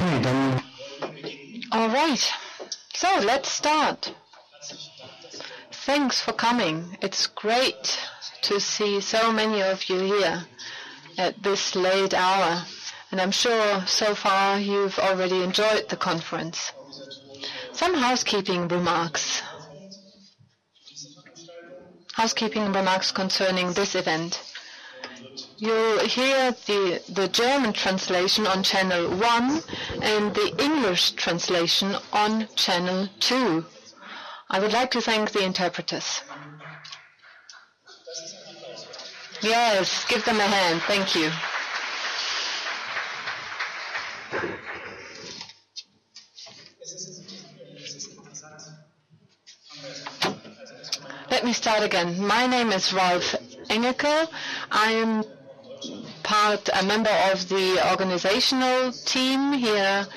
Okay, then. All right, so let's start. Thanks for coming. It's great to see so many of you here at this late hour, and I'm sure so far you've already enjoyed the conference. Some housekeeping remarks. Housekeeping remarks concerning this event. You'll hear the German translation on channel 1 and the English translation on channel 2. I would like to thank the interpreters. Yes, give them a hand. Thank you. Let me start again. My name is Ralf Engelke. I am a member of the organizational team here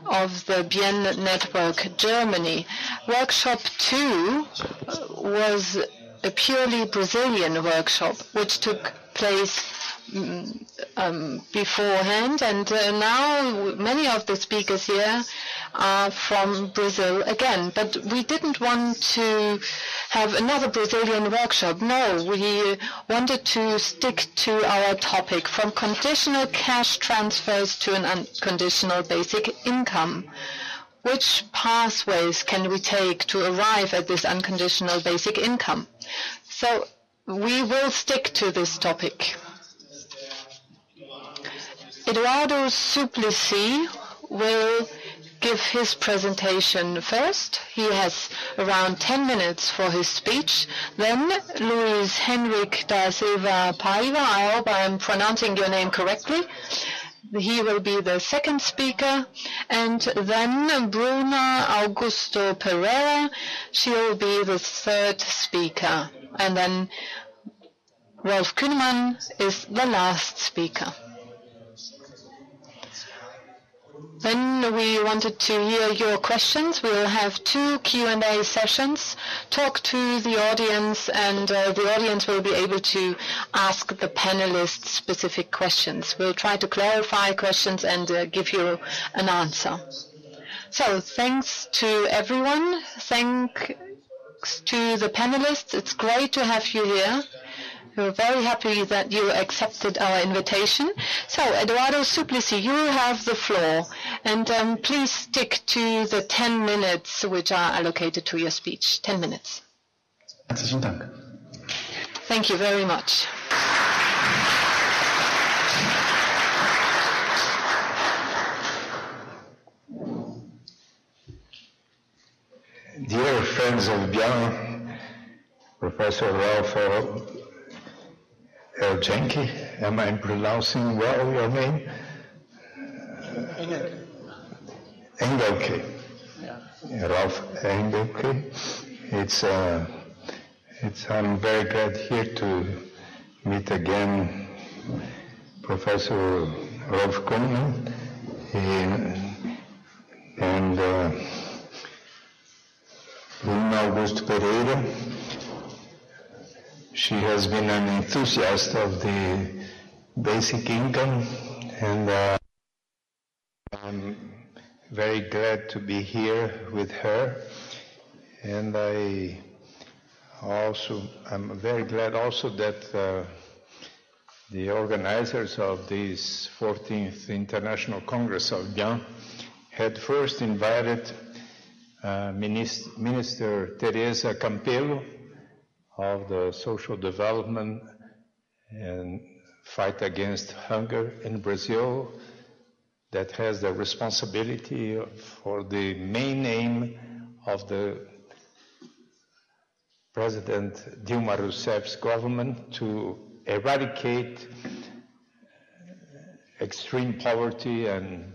of the BIEN Network Germany. Workshop 2 was a purely Brazilian workshop, which took place beforehand, and now many of the speakers here are from Brazil again. But we didn't want to have another Brazilian workshop. No, we wanted to stick to our topic, from conditional cash transfers to an unconditional basic income. Which pathways can we take to arrive at this unconditional basic income? So we will stick to this topic. Eduardo Suplicy will give his presentation first. He has around 10 minutes for his speech. Then Henrique de Silva Paiva, I hope I'm pronouncing your name correctly. He will be the second speaker. And then Bruna Augusto Pereira, she will be the third speaker. And then Rolf Künnemann is the last speaker. Then we wanted to hear your questions. We will have 2 Q&A sessions. Talk to the audience, and the audience will be able to ask the panelists specific questions. We'll try to clarify questions and give you an answer. So thanks to everyone. Thanks to the panelists. It's great to have you here. We're very happy that you accepted our invitation. So, Eduardo Suplicy, you have the floor. And please stick to the 10 minutes which are allocated to your speech. 10 minutes. Herzlichen Dank. Thank you very much. Dear friends of BIEN, Professor Ralf Engelke, am I pronouncing well your name? Engelke. Yeah. Ralf Engelke. I'm very glad here to meet again Professor Rolf Künnemann and Bruna Augusto Pereira. She has been an enthusiast of the basic income, and I'm very glad to be here with her. And I'm very glad also that the organizers of this 14th International Congress of BIEN had first invited Minister Teresa Campelo of the social development and fight against hunger in Brazil, that has the responsibility for the main aim of the President Dilma Rousseff's government to eradicate extreme poverty and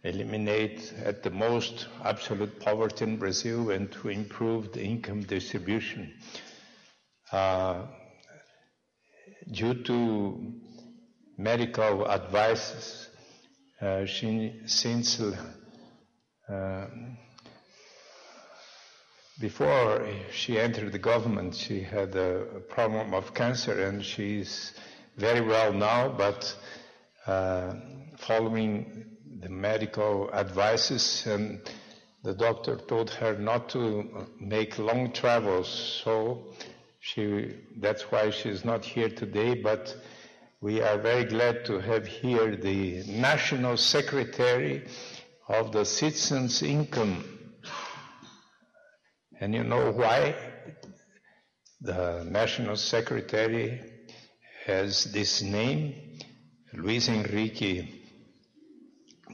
eliminate at the most absolute poverty in Brazil, and to improve the income distribution. Due to medical advices, before she entered the government, she had a problem of cancer, and she's very well now, but following the medical advices, and the doctor told her not to make long travels, so that's why she's not here today, but we are very glad to have here the National Secretary of the Citizens' Income. And you know why the National Secretary has this name, Luis Henrique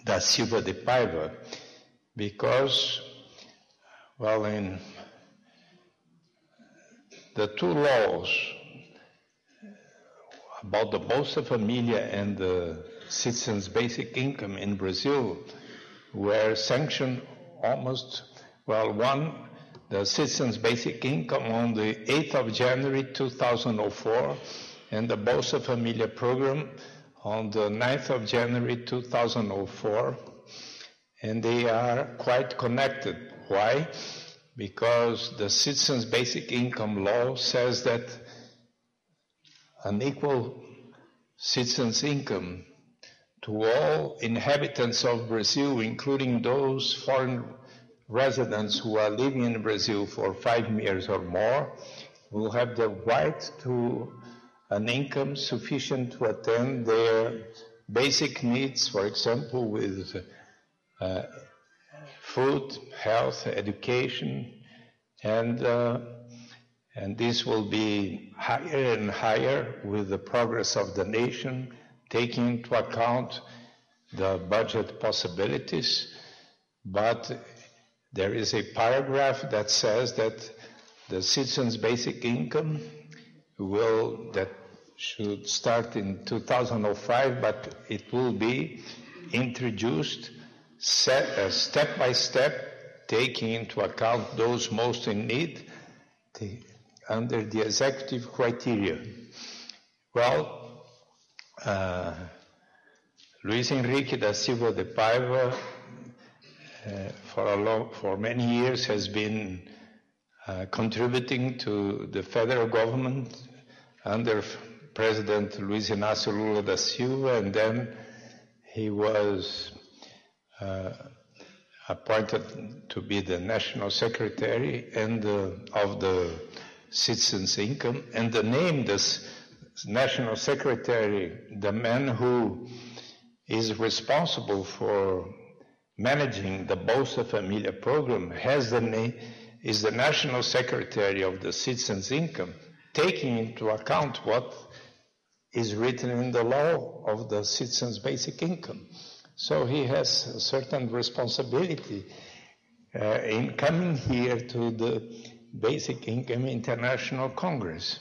da Silva de Paiva? Because, well, in the two laws about the Bolsa Família and the citizens' basic income in Brazil were sanctioned almost, well, the citizens' basic income on the 8th of January 2004, and the Bolsa Família program on the 9th of January 2004, and they are quite connected. Why? Because the citizens' basic income law says that an equal citizens' income to all inhabitants of Brazil, including those foreign residents who are living in Brazil for 5 years or more, will have the right to an income sufficient to attend their basic needs, for example, with food, health, education, and this will be higher and higher with the progress of the nation, taking into account the budget possibilities. But there is a paragraph that says that the citizens' basic income that should start in 2005, but it will be introduced step by step, taking into account those most in need under the executive criteria. Well, Luis Henrique da Silva de Paiva for many years has been contributing to the federal government under President Luiz Inácio Lula da Silva, and then he was appointed to be the National Secretary of the Citizens' Income. And the name, this National Secretary, the man who is responsible for managing the Bolsa Família program, is the National Secretary of the Citizens' Income, taking into account what is written in the law of the citizens' basic income. So he has a certain responsibility in coming here to the Basic Income International Congress.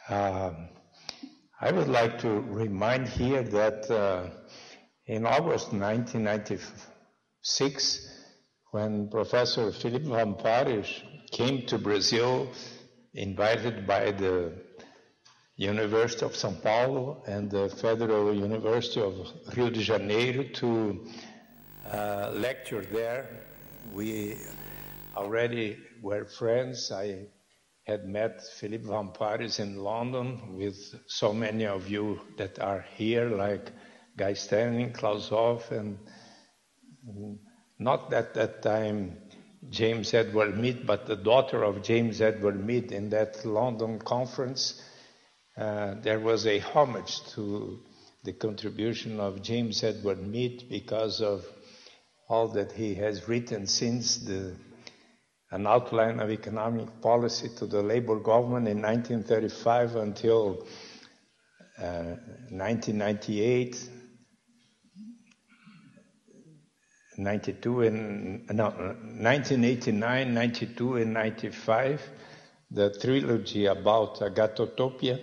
I would like to remind here that in August 1996, when Professor Philippe Van Parijs came to Brazil, invited by the University of São Paulo and the Federal University of Rio de Janeiro to lecture there. We already were friends. I had met Philippe Van Parijs in London with so many of you that are here, like Guy Stanley, Klaus Hoff, and not at that time James Edward Mead, but the daughter of James Edward Mead. In that London conference, there was a homage to the contribution of James Edward Mead because of all that he has written since an outline of economic policy to the Labour government in 1935 until 1998, 1989, 92, and 95, the trilogy about Agatotopia.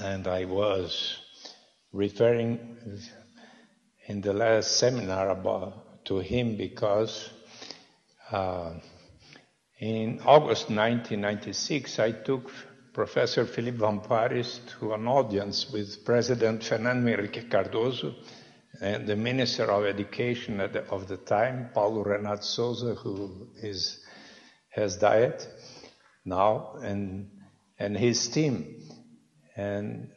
And I was referring in the last seminar to him because in August 1996, I took Professor Philippe Van Parijs to an audience with President Fernando Henrique Cardoso and the Minister of Education of the time, Paulo Renato Souza, who has died now, and his team. And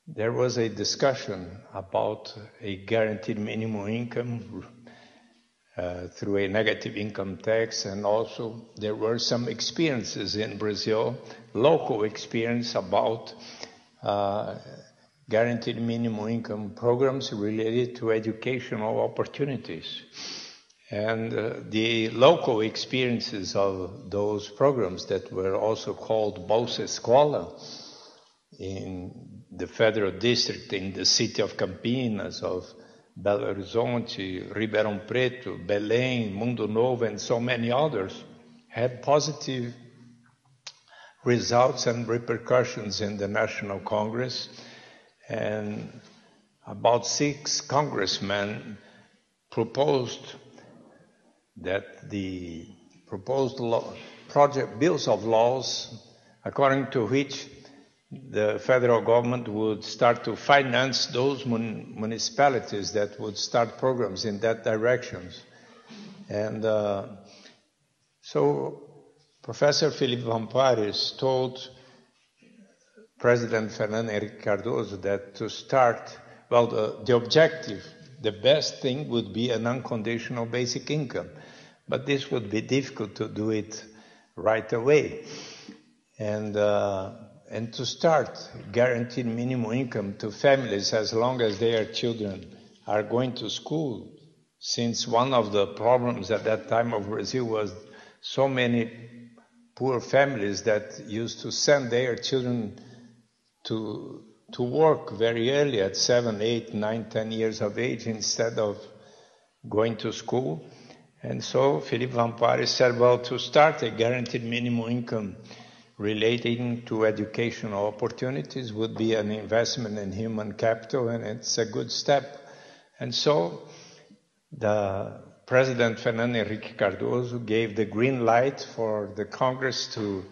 there was a discussion about a guaranteed minimum income through a negative income tax, and also there were some experiences in Brazil, local experience about guaranteed minimum income programs related to educational opportunities. And the local experiences of those programs that were also called Bolsa Escola in the federal district, in the city of Campinas, of Belo Horizonte, Ribeirão Preto, Belém, Mundo Novo, and so many others, had positive results and repercussions in the National Congress. And about 6 congressmen proposed that the proposed bills of laws, according to which the federal government would start to finance those municipalities that would start programs in that direction. And so Professor Felipe Vampares told President Fernando Henrique Cardoso that to start, well, the objective, the best thing would be an unconditional basic income. But this would be difficult to do it right away. And to start guaranteed minimum income to families as long as their children are going to school, since one of the problems at that time of Brazil was so many poor families that used to send their children to work very early at 7, 8, 9, 10 years of age instead of going to school. And so Felipe Vampares said, well, to start a guaranteed minimum income relating to educational opportunities would be an investment in human capital, and it's a good step. And so the President Fernando Henrique Cardoso gave the green light for the Congress to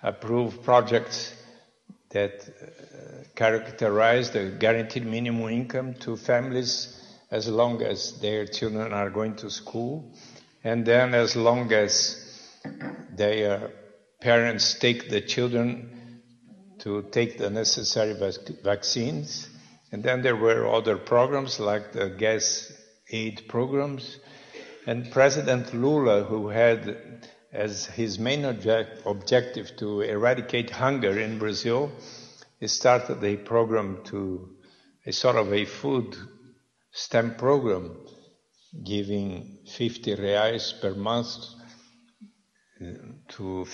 approve projects that characterize the guaranteed minimum income to families as long as their children are going to school, and then as long as their parents take the children to take the necessary vaccines. And then there were other programs like the gas aid programs. And President Lula, who had as his main objective to eradicate hunger in Brazil, he started a program a sort of a food stamp program, giving 50 reais per month to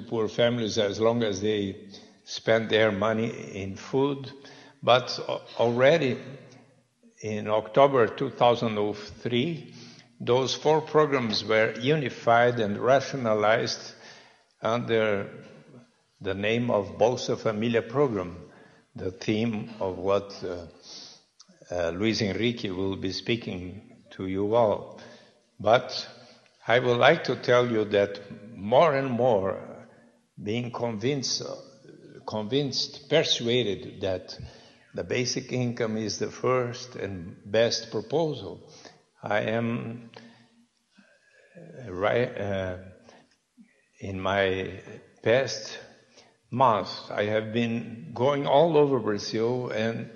poor families as long as they spend their money in food. But already in October 2003, those 4 programs were unified and rationalized under the name of Bolsa Família program, the theme of what Luis Henrique will be speaking to you all. But I would like to tell you that more and more, being persuaded that the basic income is the first and best proposal, I am in my past months, I have been going all over Brazil and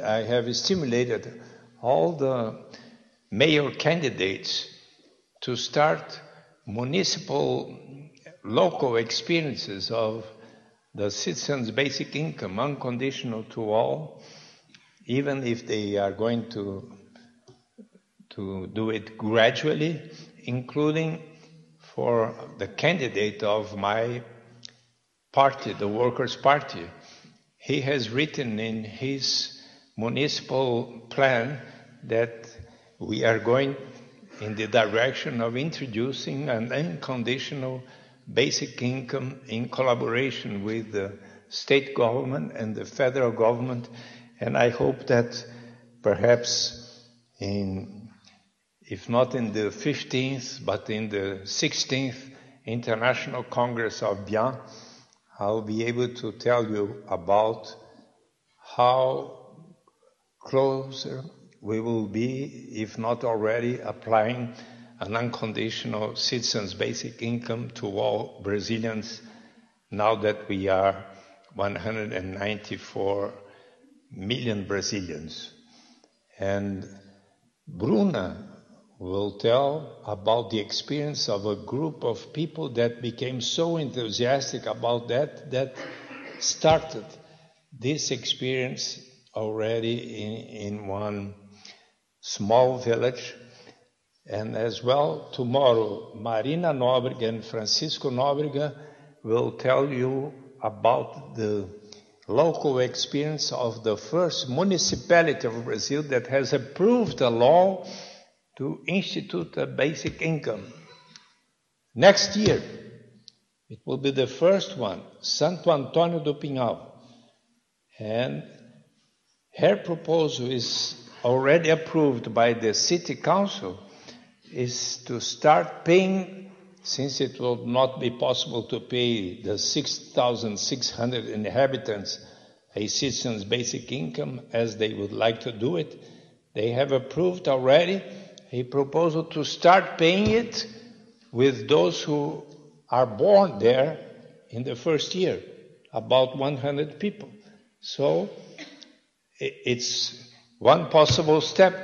I have stimulated all the mayor candidates to start municipal, local experiences of the citizens' basic income, unconditional to all, even if they are going to do it gradually, including for the candidate of my party, the Workers' Party. He has written in his municipal plan that we are going in the direction of introducing an unconditional basic income in collaboration with the state government and the federal government. And I hope that perhaps if not in the 15th, but in the 16th International Congress of BIEN, I'll be able to tell you about how closer we will be, if not already, applying an unconditional citizens' basic income to all Brazilians now that we are 194 million Brazilians. And Bruna will tell about the experience of a group of people that became so enthusiastic about that started this experience already in one small village. And as well, tomorrow, Marina Nóbrega and Francisco Nóbrega will tell you about the local experience of the first municipality of Brazil that has approved a law to institute a basic income. Next year, it will be the first one, Santo Antônio do Pinhal. And her proposal is already approved by the city council, is to start paying, since it will not be possible to pay the 6,600 inhabitants a citizen's basic income as they would like to do it. They have approved already a proposal to start paying it with those who are born there in the first year, about 100 people. So it's one possible step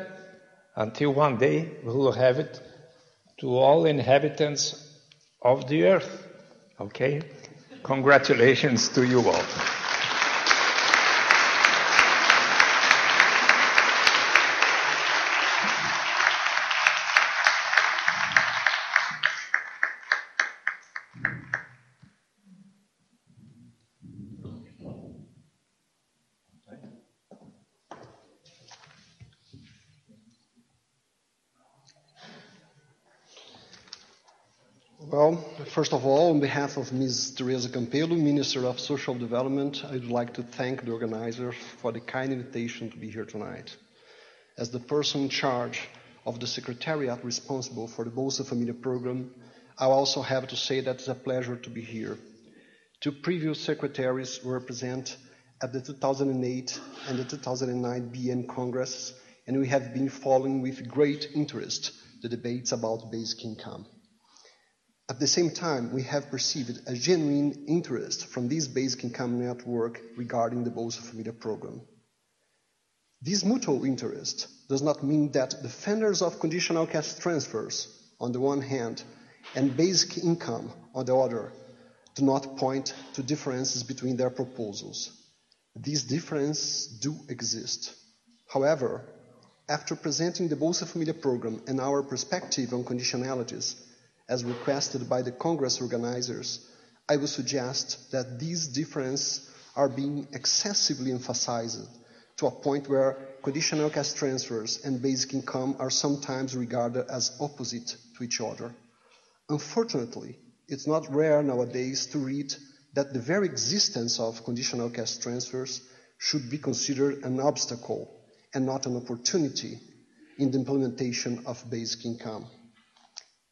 until one day we will have it to all inhabitants of the earth. Okay? Congratulations to you all. Well, first of all, on behalf of Ms. Teresa Campelo, Minister of Social Development, I would like to thank the organizers for the kind invitation to be here tonight. As the person in charge of the Secretariat responsible for the Bolsa Família program, I also have to say that it's a pleasure to be here. Two previous secretaries were present at the 2008 and the 2009 BIEN Congress, and we have been following with great interest the debates about basic income. At the same time, we have perceived a genuine interest from this basic income network regarding the Bolsa Família program. This mutual interest does not mean that defenders of conditional cash transfers, on the one hand, and basic income, on the other, do not point to differences between their proposals. These differences do exist. However, after presenting the Bolsa Família program and our perspective on conditionalities, as requested by the Congress organizers, I would suggest that these differences are being excessively emphasized to a point where conditional cash transfers and basic income are sometimes regarded as opposite to each other. Unfortunately, it's not rare nowadays to read that the very existence of conditional cash transfers should be considered an obstacle and not an opportunity in the implementation of basic income.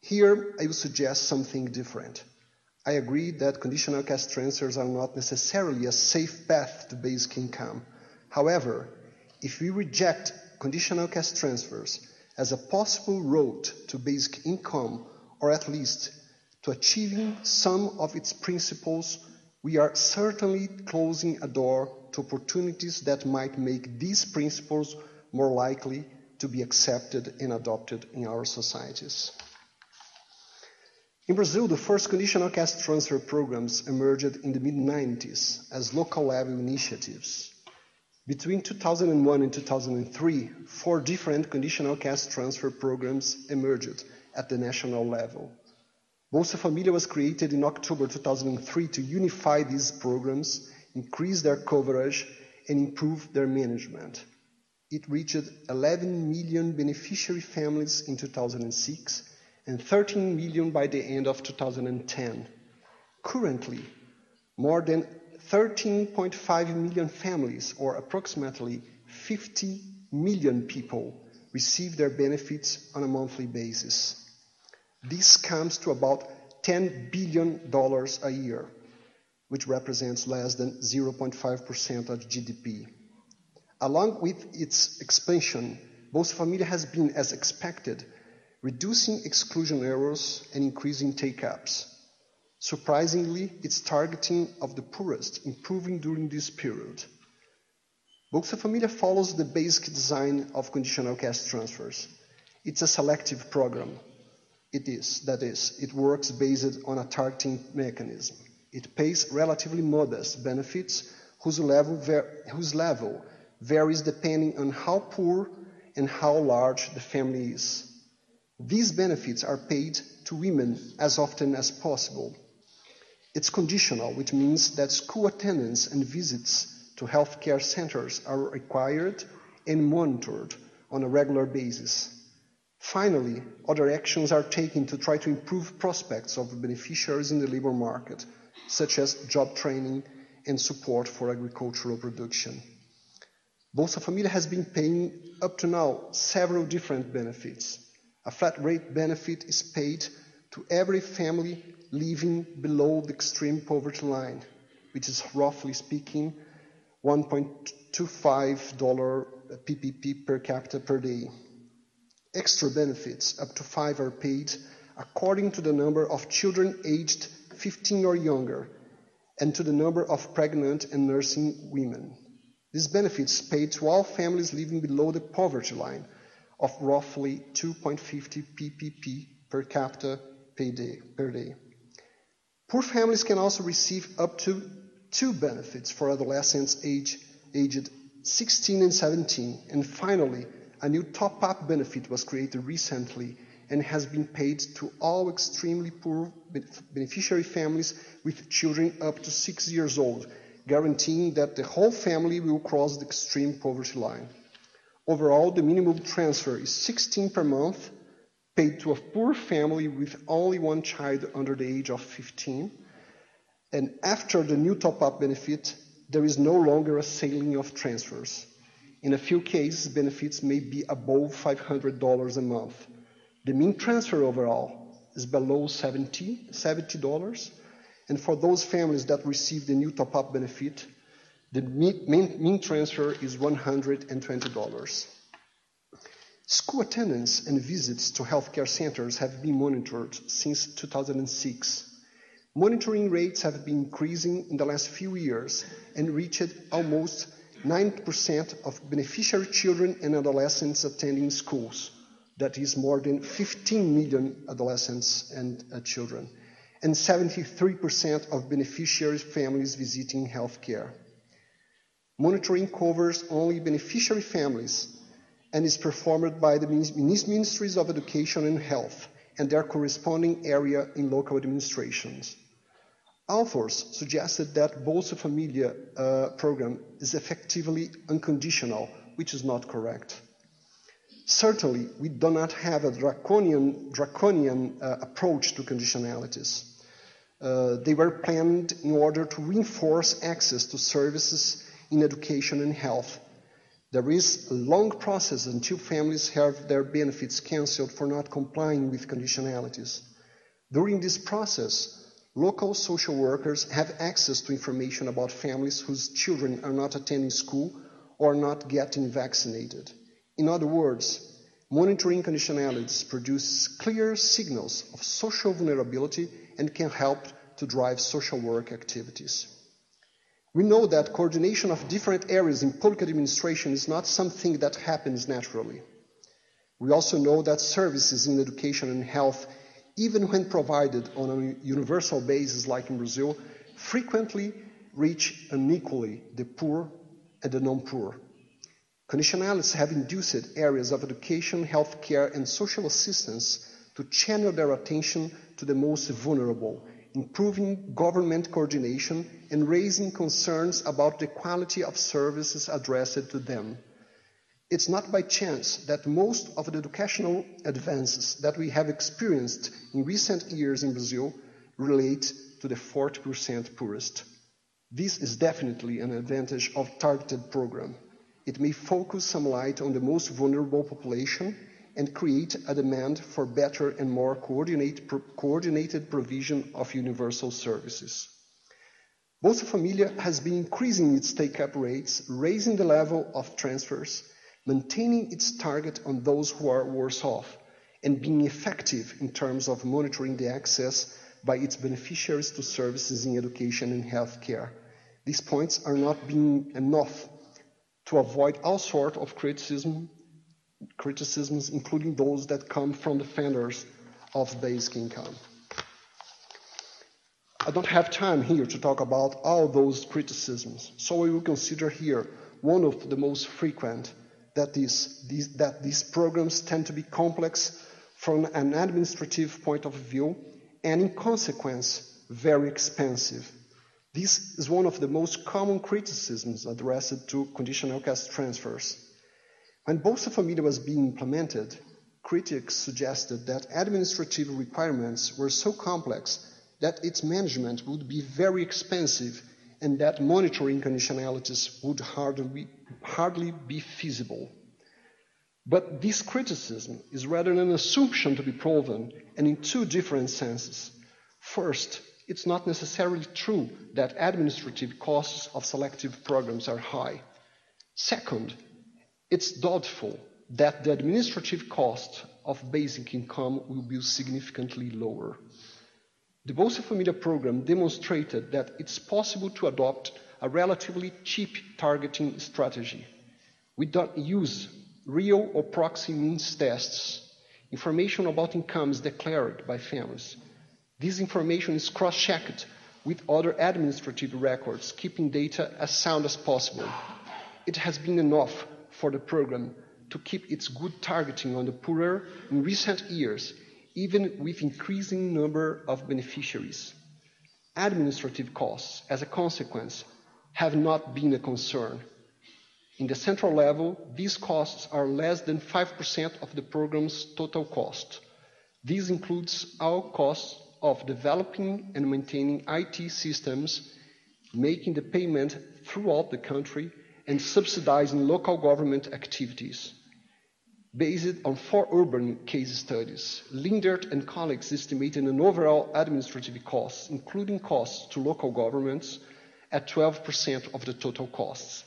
Here, I would suggest something different. I agree that conditional cash transfers are not necessarily a safe path to basic income. However, if we reject conditional cash transfers as a possible road to basic income, or at least to achieving some of its principles, we are certainly closing a door to opportunities that might make these principles more likely to be accepted and adopted in our societies. In Brazil, the first conditional cash transfer programs emerged in the mid-90s as local-level initiatives. Between 2001 and 2003, 4 different conditional cash transfer programs emerged at the national level. Bolsa Família was created in October 2003 to unify these programs, increase their coverage, and improve their management. It reached 11 million beneficiary families in 2006, and 13 million by the end of 2010. Currently, more than 13.5 million families, or approximately 50 million people, receive their benefits on a monthly basis. This comes to about $10 billion a year, which represents less than 0.5% of GDP. Along with its expansion, Bolsa Família has been, as expected, reducing exclusion errors and increasing take-ups. Surprisingly, its targeting of the poorest improving during this period. Bolsa Família follows the basic design of conditional cash transfers. It's a selective program. It works based on a targeting mechanism. It pays relatively modest benefits whose level varies depending on how poor and how large the family is. These benefits are paid to women as often as possible. It's conditional, which means that school attendance and visits to healthcare centers are required and monitored on a regular basis. Finally, other actions are taken to try to improve prospects of beneficiaries in the labor market, such as job training and support for agricultural production. Bolsa Família has been paying up to now several different benefits. A flat rate benefit is paid to every family living below the extreme poverty line, which is roughly speaking $1.25 PPP per capita per day. Extra benefits up to 5 are paid according to the number of children aged 15 or younger and to the number of pregnant and nursing women. These benefits paid to all families living below the poverty line of roughly 2.50 PPP per capita per day. Poor families can also receive up to 2 benefits for adolescents aged 16 and 17. And finally, a new top-up benefit was created recently and has been paid to all extremely poor beneficiary families with children up to 6 years old, guaranteeing that the whole family will cross the extreme poverty line. Overall, the minimum transfer is 16 per month, paid to a poor family with only one child under the age of 15. And after the new top-up benefit, there is no longer a ceiling of transfers. In a few cases, benefits may be above $500 a month. The mean transfer overall is below $70, and for those families that receive the new top-up benefit, the mean transfer is $120. School attendance and visits to healthcare centers have been monitored since 2006. Monitoring rates have been increasing in the last few years and reached almost 9% of beneficiary children and adolescents attending schools. That is more than 15 million adolescents and children, and 73% of beneficiary families visiting healthcare. Monitoring covers only beneficiary families and is performed by the Ministries of Education and Health and their corresponding area in local administrations. Authors suggested that Bolsa Família program is effectively unconditional, which is not correct. Certainly, we do not have a draconian approach to conditionalities. They were planned in order to reinforce access to services in education and health. There is a long process until families have their benefits cancelled for not complying with conditionalities. During this process, local social workers have access to information about families whose children are not attending school or not getting vaccinated. In other words, monitoring conditionalities produces clear signals of social vulnerability and can help to drive social work activities. We know that coordination of different areas in public administration is not something that happens naturally. We also know that services in education and health, even when provided on a universal basis like in Brazil, frequently reach unequally the poor and the non-poor. Conditionalities have induced areas of education, healthcare, and social assistance to channel their attention to the most vulnerable, improving government coordination and raising concerns about the quality of services addressed to them. It's not by chance that most of the educational advances that we have experienced in recent years in Brazil relate to the 40% poorest. This is definitely an advantage of targeted program. It may focus some light on the most vulnerable population and create a demand for better and more coordinated provision of universal services. Bolsa Família has been increasing its take-up rates, raising the level of transfers, maintaining its target on those who are worse off, and being effective in terms of monitoring the access by its beneficiaries to services in education and healthcare. These points are not being enough to avoid all sorts of criticisms, including those that come from defenders of basic income. I don't have time here to talk about all those criticisms, so we will consider here one of the most frequent, that these programs tend to be complex from an administrative point of view and, in consequence, very expensive. This is one of the most common criticisms addressed to conditional cash transfers. When Bolsa Família was being implemented, critics suggested that administrative requirements were so complex that its management would be very expensive and that monitoring conditionalities would hardly be feasible. But this criticism is rather an assumption to be proven, and in two different senses. First, it's not necessarily true that administrative costs of selective programs are high. Second, it's doubtful that the administrative cost of basic income will be significantly lower. The Bolsa Família program demonstrated that it's possible to adopt a relatively cheap targeting strategy. We don't use real or proxy means tests, information about incomes declared by families. This information is cross-checked with other administrative records, keeping data as sound as possible. It has been enough for the program to keep its good targeting on the poorer in recent years, even with increasing number of beneficiaries. Administrative costs, as a consequence, have not been a concern. In the central level, these costs are less than 5% of the program's total cost. This includes all costs of developing and maintaining IT systems, making the payment throughout the country, and subsidizing local government activities. Based on 4 urban case studies, Lindert and colleagues estimated an overall administrative cost, including costs to local governments, at 12% of the total costs.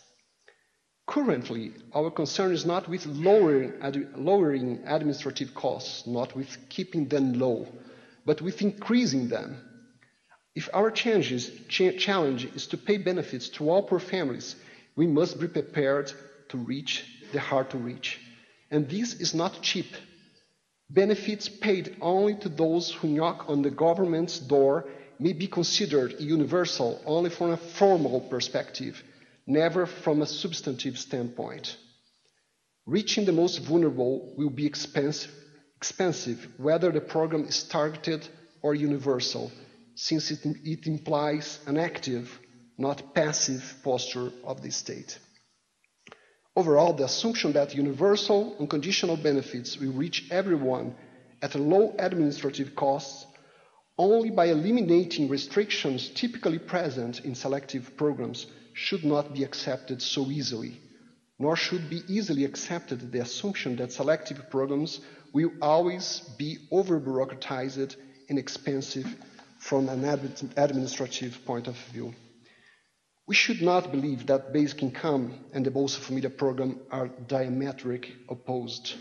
Currently, our concern is not with lowering administrative costs, not with keeping them low, but with increasing them. If our challenge is to pay benefits to all poor families, we must be prepared to reach the hard to reach. And this is not cheap. Benefits paid only to those who knock on the government's door may be considered universal only from a formal perspective, never from a substantive standpoint. Reaching the most vulnerable will be expensive, whether the program is targeted or universal, since it implies an active, not passive posture of the state. Overall, the assumption that universal unconditional benefits will reach everyone at a low administrative cost only by eliminating restrictions typically present in selective programs should not be accepted so easily, nor should be easily accepted the assumption that selective programs will always be over-bureaucratized and expensive from an administrative point of view. We should not believe that basic income and the Bolsa Família program are diametrically opposed.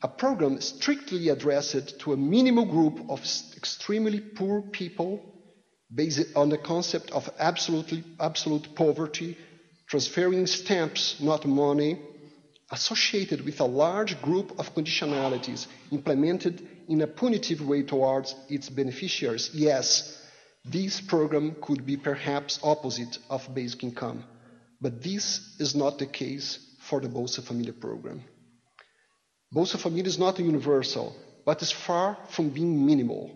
A program strictly addressed to a minimal group of extremely poor people based on the concept of absolute poverty, transferring stamps, not money, associated with a large group of conditionalities implemented in a punitive way towards its beneficiaries. Yes, this program could be perhaps opposite of basic income, but this is not the case for the Bolsa Família program. Bolsa Família is not universal, but is far from being minimal.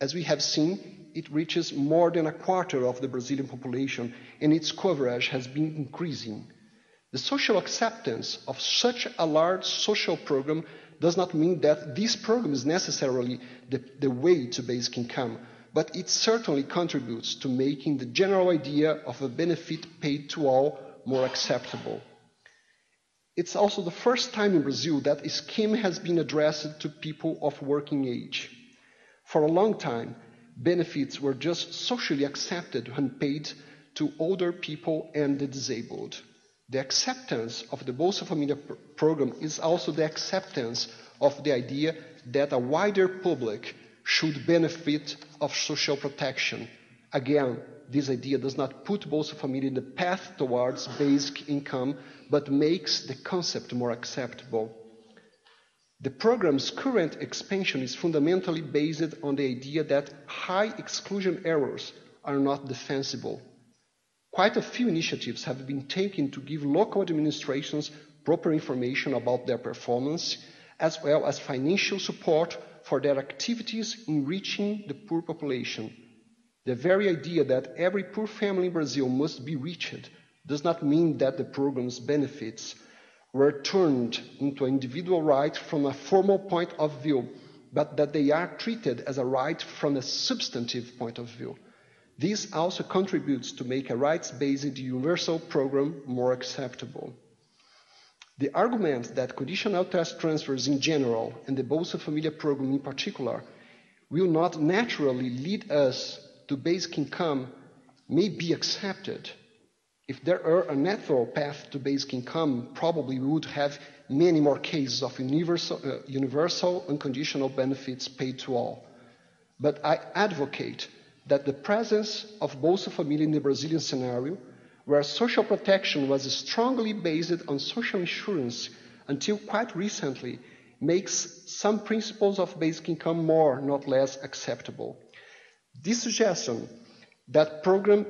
As we have seen, it reaches more than a quarter of the Brazilian population, and its coverage has been increasing. The social acceptance of such a large social program does not mean that this program is necessarily the way to basic income, but it certainly contributes to making the general idea of a benefit paid to all more acceptable. It's also the first time in Brazil that a scheme has been addressed to people of working age. For a long time, benefits were just socially accepted when paid to older people and the disabled. The acceptance of the Bolsa Família program is also the acceptance of the idea that a wider public should benefit of social protection, Again, this idea does not put Bolsa Família in the path towards basic income, but makes the concept more acceptable. The program's current expansion is fundamentally based on the idea that high exclusion errors are not defensible. Quite a few initiatives have been taken to give local administrations proper information about their performance, as well as financial support for their activities in reaching the poor population. The very idea that every poor family in Brazil must be reached does not mean that the program's benefits were turned into an individual right from a formal point of view, but that they are treated as a right from a substantive point of view. This also contributes to make a rights-based universal program more acceptable. The argument that conditional tax transfers in general, and the Bolsa Família program in particular, will not naturally lead us to basic income may be accepted. If there were a natural path to basic income, probably we would have many more cases of universal unconditional benefits paid to all. But I advocate that the presence of Bolsa Família in the Brazilian scenario, where social protection was strongly based on social insurance until quite recently, makes some principles of basic income more, not less, acceptable. This suggestion that programs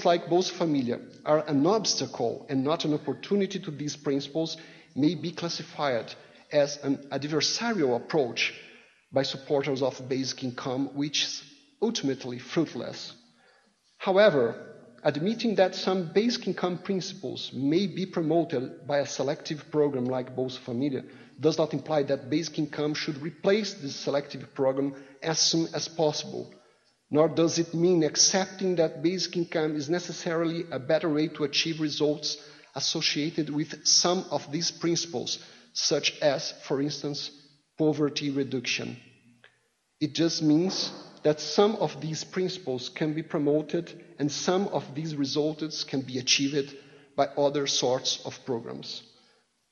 like Bolsa Família are an obstacle and not an opportunity to these principles may be classified as an adversarial approach by supporters of basic income, which is ultimately fruitless. However, admitting that some basic income principles may be promoted by a selective program like Bolsa Família does not imply that basic income should replace this selective program as soon as possible, nor does it mean accepting that basic income is necessarily a better way to achieve results associated with some of these principles, such as, for instance, poverty reduction. It just means that some of these principles can be promoted and some of these results can be achieved by other sorts of programs.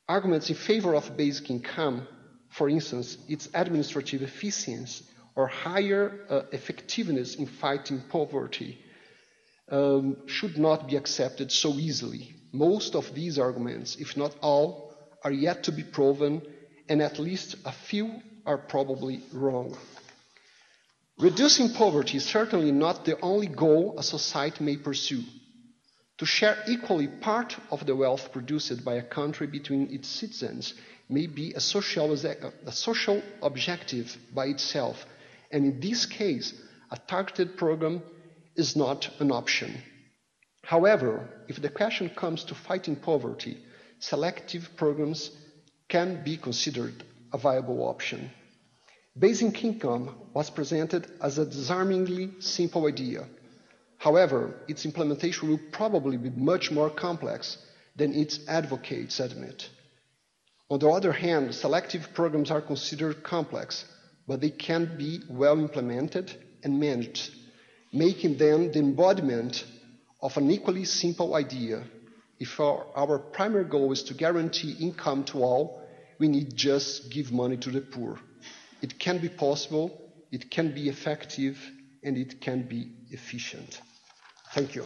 Arguments in favor of basic income, for instance, its administrative efficiency or higher effectiveness in fighting poverty, should not be accepted so easily. Most of these arguments, if not all, are yet to be proven, and at least a few are probably wrong. Reducing poverty is certainly not the only goal a society may pursue. To share equally part of the wealth produced by a country between its citizens may be a social objective by itself, and in this case, a targeted program is not an option. However, if the question comes to fighting poverty, selective programs can be considered a viable option. Basic income was presented as a disarmingly simple idea. However, its implementation will probably be much more complex than its advocates admit. On the other hand, selective programs are considered complex, but they can be well implemented and managed, making them the embodiment of an equally simple idea. If our primary goal is to guarantee income to all, we need just give money to the poor. It can be possible, it can be effective, and it can be efficient. Thank you.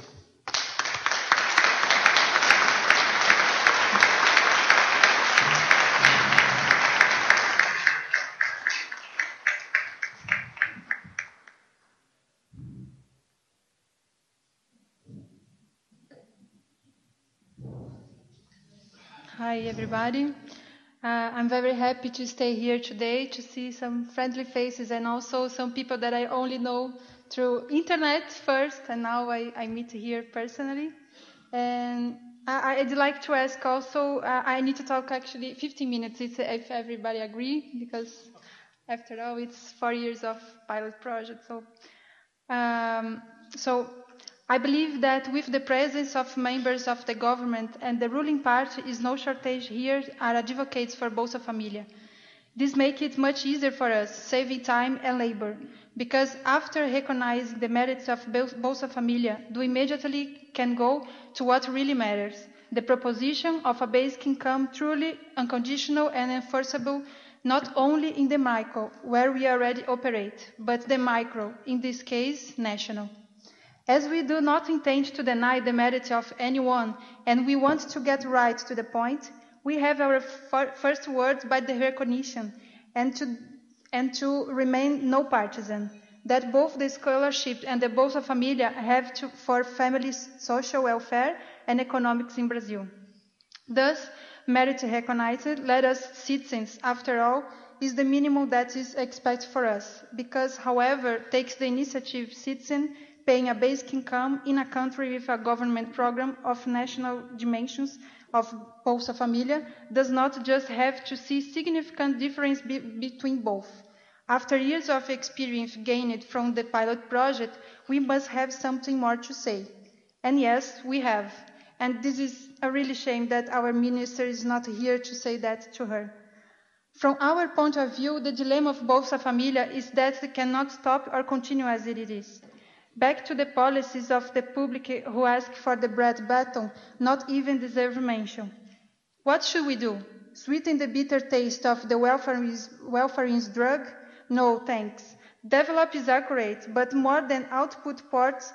Hi, everybody. I'm very happy to stay here today to see some friendly faces and also some people that I only know through internet first, and now I meet here personally. And I'd like to ask also, I need to talk actually 15 minutes if everybody agree, because after all, it's 4 years of pilot project. So I believe that with the presence of members of the government and the ruling party is no shortage here are advocates for Bolsa Família. This makes it much easier for us, saving time and labor, because after recognizing the merits of Bolsa Família, we immediately can go to what really matters, the proposition of a basic income truly unconditional and enforceable not only in the micro, where we already operate, but the micro, in this case, national. As we do not intend to deny the merit of anyone, and we want to get right to the point, we have our first words by the recognition, and to remain no partisan, that both the scholarship and the Bolsa Familia have for families' social welfare and economics in Brazil. Thus, merit recognized, let us citizens, after all, is the minimum that is expected for us, because however takes the initiative citizen paying a basic income in a country with a government program of national dimensions of Bolsa Familia does not just have to see significant difference between both. After years of experience gained from the pilot project, we must have something more to say. And yes, we have. And this is a really shame that our minister is not here to say that to her. From our point of view, the dilemma of Bolsa Familia is that it cannot stop or continue as it is. Back to the policies of the public who ask for the bread baton, not even deserve mention. What should we do? Sweeten the bitter taste of the welfareist drug? No, thanks. Develop is accurate, but more than output ports,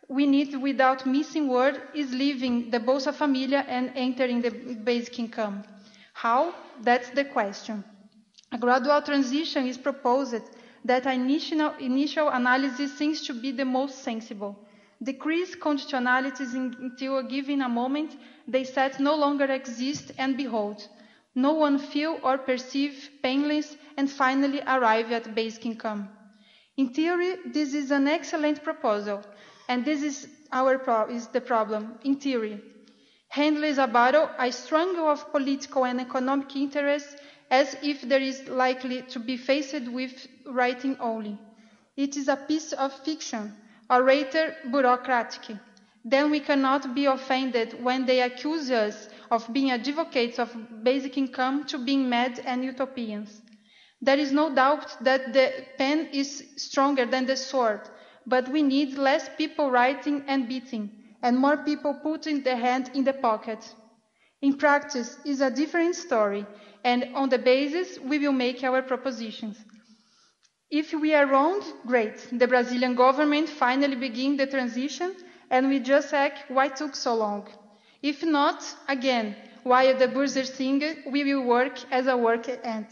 we need, without missing word, is leaving the Bolsa Familia and entering the basic income. How? That's the question. A gradual transition is proposed that initial analysis seems to be the most sensible. Decrease conditionalities until a given a moment they set no longer exist, and behold, no one feel or perceive painless, and finally arrive at basic income. In theory, this is an excellent proposal, and this is the problem, in theory. Handle is a battle, a struggle of political and economic interests, as if there is likely to be faced with writing only. It is a piece of fiction, or rather bureaucratic. Then we cannot be offended when they accuse us of being advocates of basic income to being mad and utopians. There is no doubt that the pen is stronger than the sword, but we need less people writing and beating, and more people putting their hand in the pocket. In practice, is a different story, and on the basis, we will make our propositions. If we are wrong, great. The Brazilian government finally begin the transition, and we just ask why it took so long. If not, again, while the buzzer sing, we will work as a work ant.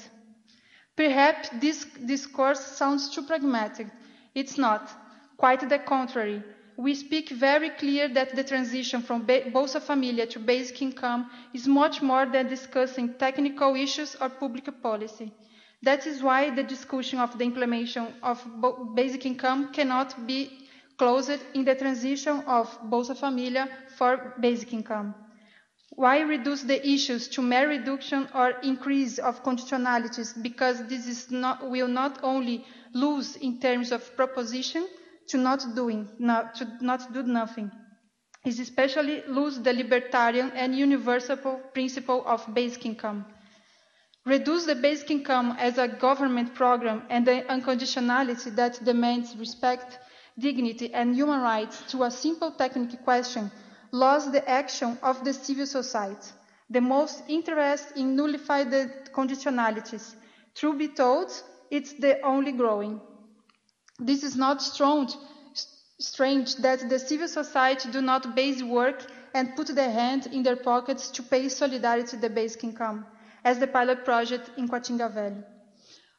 Perhaps this discourse sounds too pragmatic. It's not. Quite the contrary. We speak very clear that the transition from Bolsa Familia to basic income is much more than discussing technical issues or public policy. That is why the discussion of the implementation of basic income cannot be closed in the transition of Bolsa Familia for basic income. Why reduce the issues to mere reduction or increase of conditionalities? Because this will not only lose in terms of proposition, to not do nothing, is especially lose the libertarian and universal principle of basic income. Reduce the basic income as a government program and the unconditionality that demands respect, dignity, and human rights to a simple technical question lost the action of the civil society, the most interest in nullify the conditionalities. Truth be told, it's the only growing. This is not strange that the civil society do not base work and put their hand in their pockets to pay solidarity the basic income, as the pilot project in Coatinga Velho.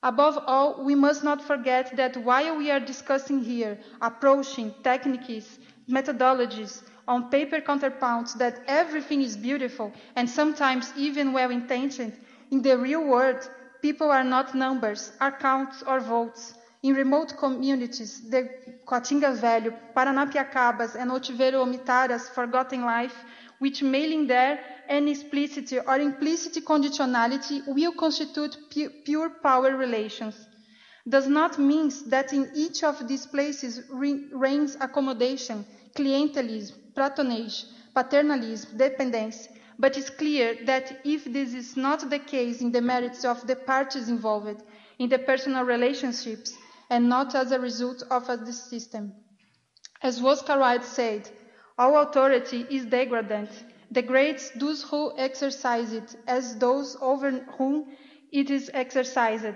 Above all, we must not forget that while we are discussing here, approaching techniques, methodologies, on paper counterpoints that everything is beautiful and sometimes even well-intentioned, in the real world, people are not numbers, accounts, or votes. In remote communities, the Coatinga Velho, Paranapiacabas, and Otiveiro Omitara's forgotten life, which mailing there any explicit or implicit conditionality will constitute pure power relations. Does not mean that in each of these places reigns accommodation, clientelism, patronage, paternalism, dependence, but it's clear that if this is not the case in the merits of the parties involved, in the personal relationships, and not as a result of this system. As Oscar Wilde said, all authority is degradant, degrades those who exercise it as those over whom it is exercised.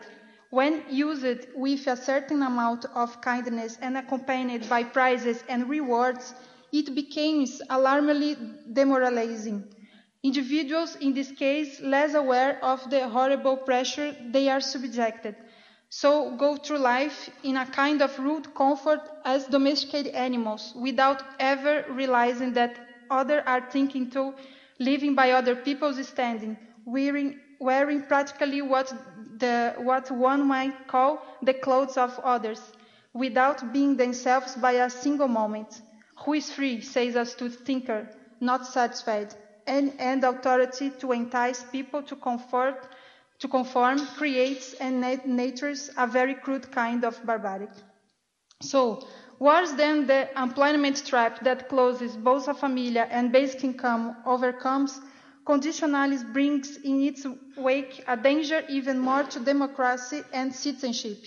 When used with a certain amount of kindness and accompanied by prizes and rewards, it becomes alarmingly demoralizing. Individuals, in this case, less aware of the horrible pressure they are subjected, so go through life in a kind of rude comfort as domesticated animals, without ever realizing that others are thinking too, living by other people's standing, wearing practically what one might call the clothes of others, without being themselves by a single moment. Who is free, says a astute thinker, not satisfied, and authority to entice people to conform, creates and natures a very crude kind of barbaric. So, worse than the employment trap that closes Bolsa Familia and basic income overcomes, conditionalism brings in its wake a danger even more to democracy and citizenship.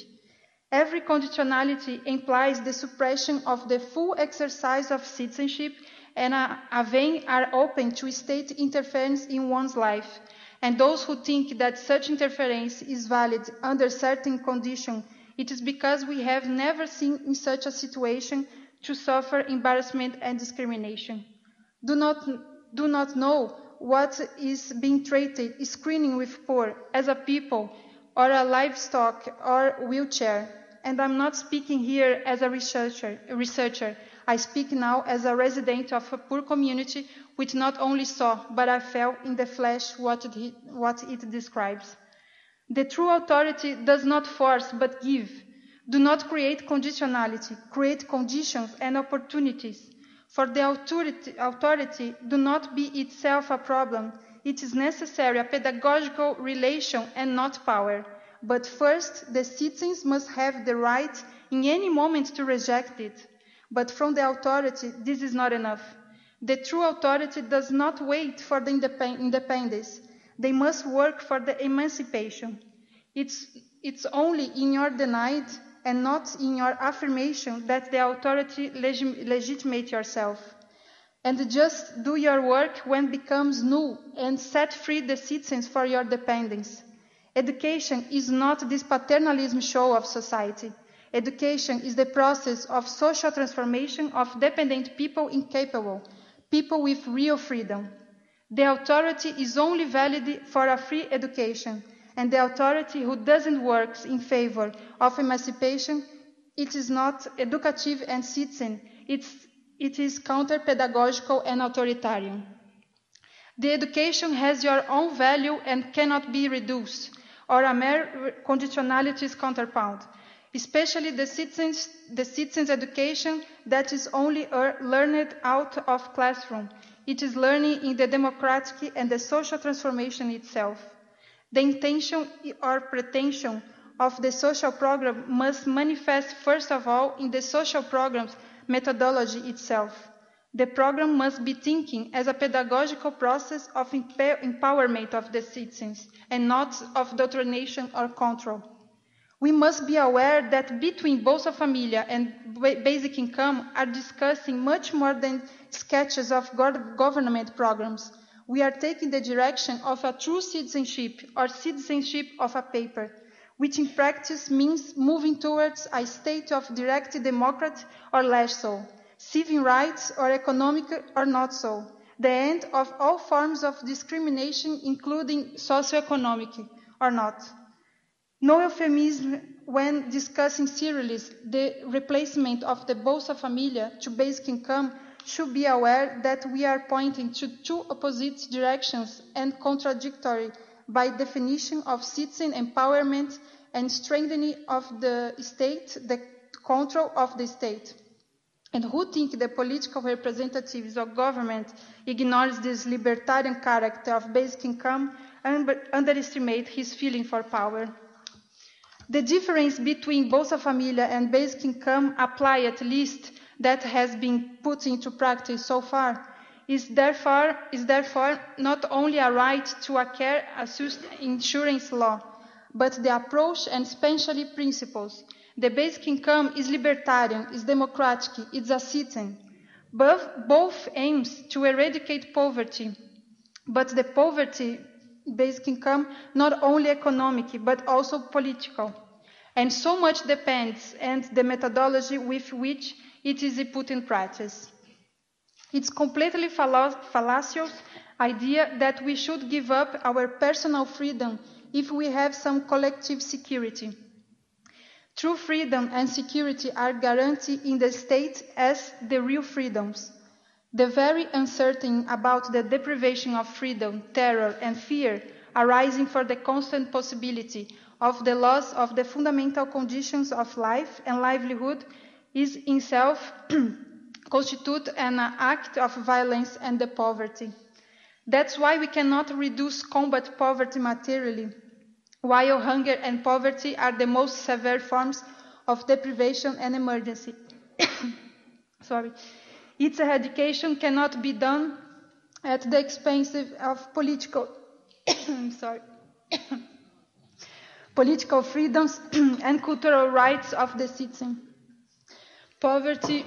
Every conditionality implies the suppression of the full exercise of citizenship, and a vein are open to state interference in one's life. And those who think that such interference is valid under certain conditions, it is because we have never seen in such a situation to suffer embarrassment and discrimination. Do not know what is being treated, screening with poor, as a people, or a livestock, or wheelchair. And I'm not speaking here as a researcher. I speak now as a resident of a poor community which not only saw, but I felt in the flesh what it describes. The true authority does not force, but give. Do not create conditionality, create conditions and opportunities. For the authority do not be itself a problem. It is necessary a pedagogical relation and not power. But first, the citizens must have the right in any moment to reject it. But from the authority, this is not enough. The true authority does not wait for the independence. They must work for the emancipation. It's only in your denied and not in your affirmation that the authority legitimate yourself. And just do your work when it becomes null and set free the citizens for your dependence. Education is not this paternalism show of society. Education is the process of social transformation of dependent people incapable, people with real freedom. The authority is only valid for a free education, and the authority who doesn't work in favor of emancipation, it is not educative and citizen, it is counter-pedagogical and authoritarian. The education has your own value and cannot be reduced, or a mere conditionality's counterpart, especially the citizens' education that is only learned out of classroom. It is learning in the democratic and the social transformation itself. The intention or pretension of the social program must manifest first of all in the social program's methodology itself. The program must be thinking as a pedagogical process of empowerment of the citizens and not of doctrination or control. We must be aware that between Bolsa Familia and basic income are discussing much more than sketches of government programs. We are taking the direction of a true citizenship or citizenship of a paper, which in practice means moving towards a state of direct democracy or less so, civil rights or economic or not so, the end of all forms of discrimination including socioeconomic or not. No euphemism when discussing seriously the replacement of the Bolsa Familia to basic income should be aware that we are pointing to two opposite directions and contradictory by definition of citizen empowerment and strengthening of the state, the control of the state. And who think the political representatives of government ignores this libertarian character of basic income and underestimate his feeling for power. The difference between Bolsa Familia and basic income apply at least that has been put into practice so far is therefore not only a right to a care insurance law, but the approach and especially principles. The basic income is libertarian, is democratic, it's a citizen. Both aims to eradicate poverty, but the poverty basic income not only economic but also political. And so much depends on the methodology with which it is put in practice. It's completely fallacious idea that we should give up our personal freedom if we have some collective security. True freedom and security are guaranteed in the state as the real freedoms. The very uncertain about the deprivation of freedom, terror, and fear arising from the constant possibility of the loss of the fundamental conditions of life and livelihood is in itself constitute an act of violence and the poverty. That's why we cannot combat poverty materially, while hunger and poverty are the most severe forms of deprivation and emergency. Its eradication cannot be done at the expense of political political freedoms and cultural rights of the citizen. Poverty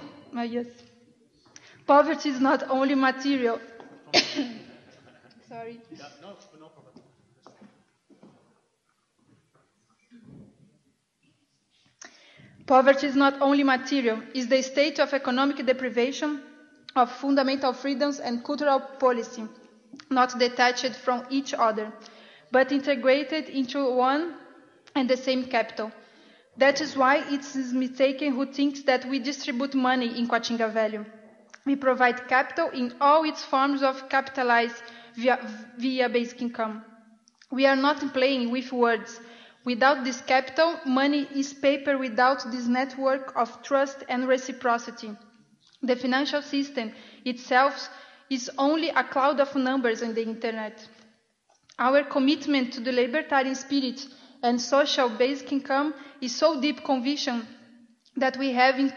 is not only material. Poverty is not only material, it's the state of economic deprivation of fundamental freedoms and cultural policy, not detached from each other, but integrated into one and the same capital. That is why it is mistaken who thinks that we distribute money in Coatinga value. We provide capital in all its forms of capitalized via basic income. We are not playing with words. Without this capital, money is paper without this network of trust and reciprocity. The financial system itself is only a cloud of numbers on the internet. Our commitment to the libertarian spirit and social basic income is so deep conviction that we have in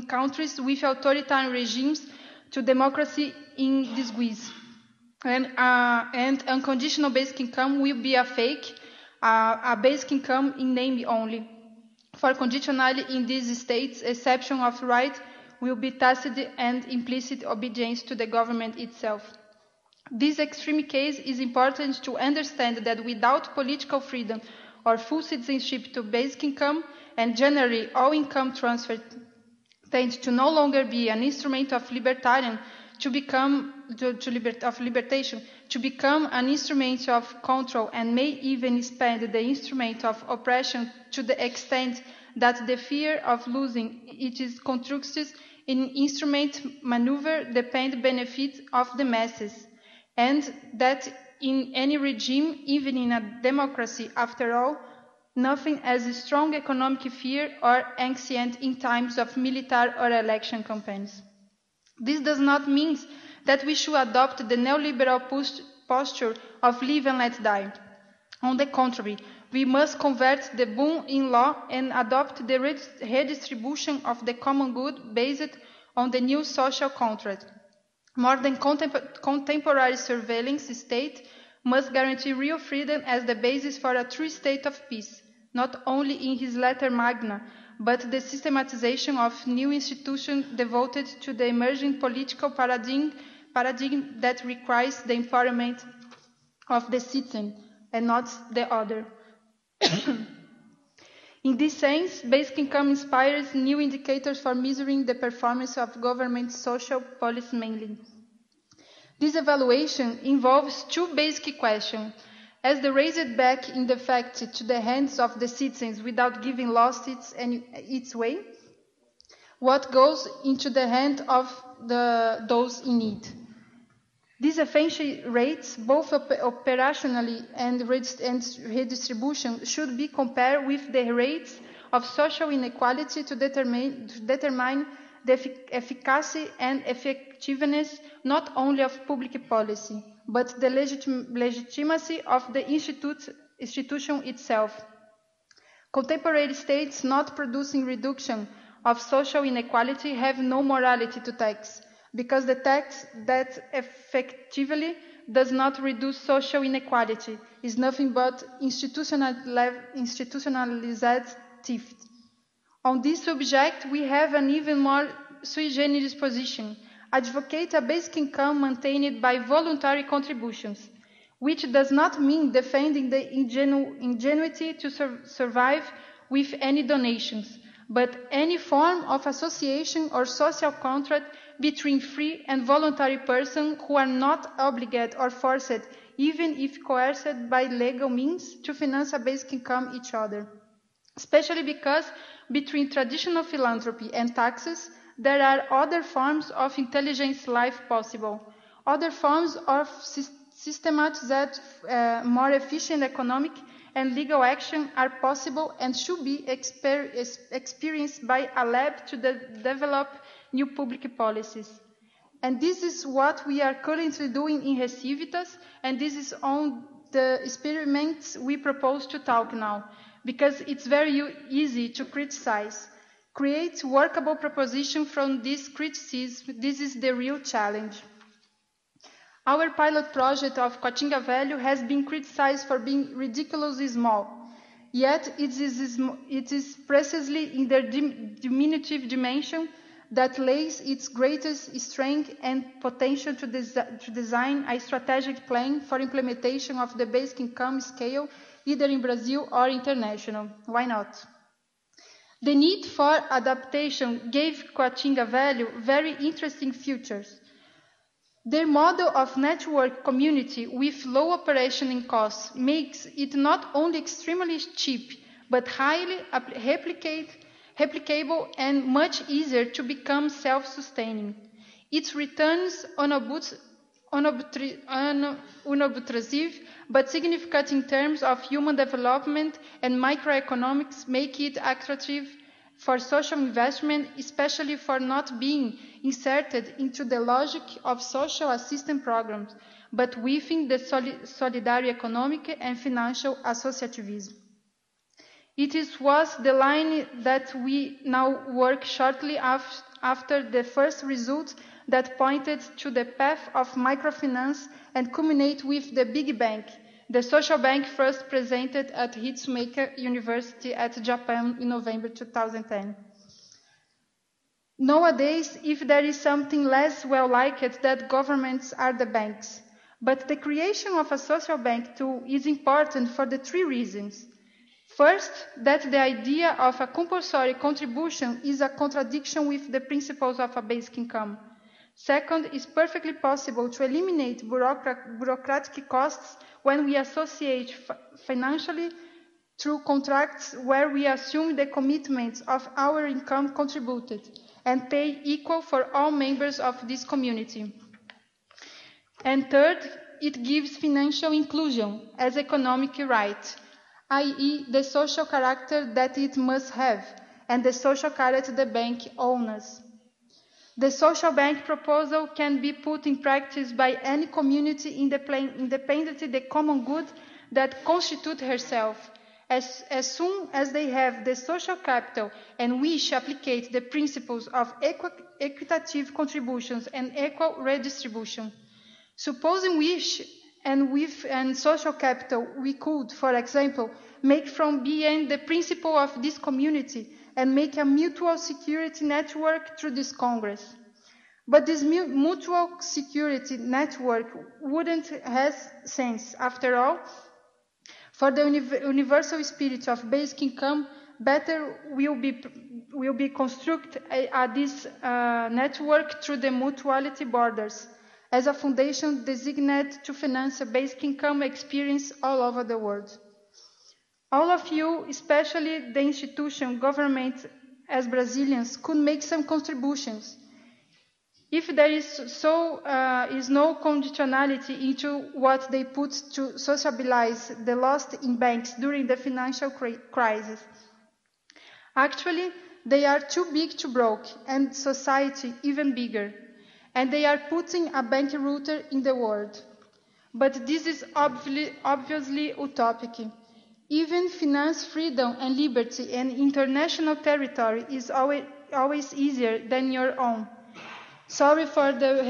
countries with authoritarian regimes to democracy in disguise. And unconditional basic income will be a fake, a basic income in name only. For conditionality in these states, exception of right will be tacit and implicit obedience to the government itself. This extreme case is important to understand that without political freedom or full citizenship to basic income, and generally all income transfer tends to no longer be an instrument of libertarian libertation, to become an instrument of control, and may even expand the instrument of oppression to the extent that the fear of losing its constructs in instrument maneuver depend benefit of the masses, and that in any regime, even in a democracy, after all, nothing as a strong economic fear or anxiety in times of military or election campaigns. This does not mean that we should adopt the neoliberal posture of live and let die. On the contrary, we must convert the boom in law and adopt the redistribution of the common good based on the new social contract. More than contemporary surveillance state must guarantee real freedom as the basis for a true state of peace, not only in his letter magna, but the systematization of new institutions devoted to the emerging political paradigm that requires the empowerment of the citizen and not the other. In this sense, basic income inspires new indicators for measuring the performance of government social policy mainly. This evaluation involves two basic questions. As the raised back in the fact to the hands of the citizens without giving lost its way, what goes into the hand of those in need. These efficiency rates, both operationally and redistribution, should be compared with the rates of social inequality to determine the efficacy and effectiveness not only of public policy, but the legitimacy of the institution itself. Contemporary states not producing reduction of social inequality have no morality to tax, because the tax that effectively does not reduce social inequality is nothing but institutionalized theft. On this subject, we have an even more sui generis position. Advocate a basic income maintained by voluntary contributions. which does not mean defending the ingenuity to survive with any donations, but any form of association or social contract between free and voluntary persons who are not obligated or forced, even if coerced by legal means, to finance a basic income each other. Especially because between traditional philanthropy and taxes, there are other forms of intelligent life possible, other forms of systematized, more efficient economic and legal action are possible and should be experienced by a lab to develop new public policies. And this is what we are currently doing in ReCivitas, and this is on the experiments we propose to talk now, because it's very easy to criticize. Create workable proposition from this criticism. This is the real challenge. Our pilot project of Coatinga Velho has been criticized for being ridiculously small, yet it is precisely in their diminutive dimension that lays its greatest strength and potential to design a strategic plan for implementation of the basic income scale, either in Brazil or international. Why not? The need for adaptation gave Coatinga Velho very interesting features. Their model of network community with low operational costs makes it not only extremely cheap, but highly replicable and much easier to become self-sustaining. Its returns unobtrusive but significant in terms of human development and microeconomics make it attractive for social investment, especially for not being inserted into the logic of social assistance programs, but within the solidary economic and financial associativism. It was the line that we now work shortly after the first result that pointed to the path of microfinance and culminate with the Big Bang, the social bank first presented at Hitsumaker University at Japan in November 2010. Nowadays, if there is something less well-liked, that governments are the banks. But the creation of a social bank too is important for the three reasons. First, that the idea of a compulsory contribution is a contradiction with the principles of a basic income. Second, it's perfectly possible to eliminate bureaucratic costs when we associate financially through contracts where we assume the commitments of our income contributed and pay equal for all members of this community. And third, it gives financial inclusion as economic right, i.e. the social character that it must have, and the social character the bank owns. The social bank proposal can be put in practice by any community independent of the common good that constitutes herself, as soon as they have the social capital and wish to apply the principles of equitative contributions and equal redistribution. Supposing wish and social capital, we could, for example, make from BIEN the principle of this community and make a mutual security network through this Congress. But this mutual security network wouldn't have sense. After all, for the universal spirit of basic income, better will be construct this network through the mutuality borders, as a foundation designated to finance a basic income experience all over the world. All of you, especially the institution, government, as Brazilians, could make some contributions. If there is no conditionality into what they put to socialize the loss in banks during the financial crisis. Actually, they are too big to broke, and society even bigger, and they are putting a bank router in the world. But this is obviously utopic. Even finance freedom and liberty and international territory is always easier than your own. Sorry for the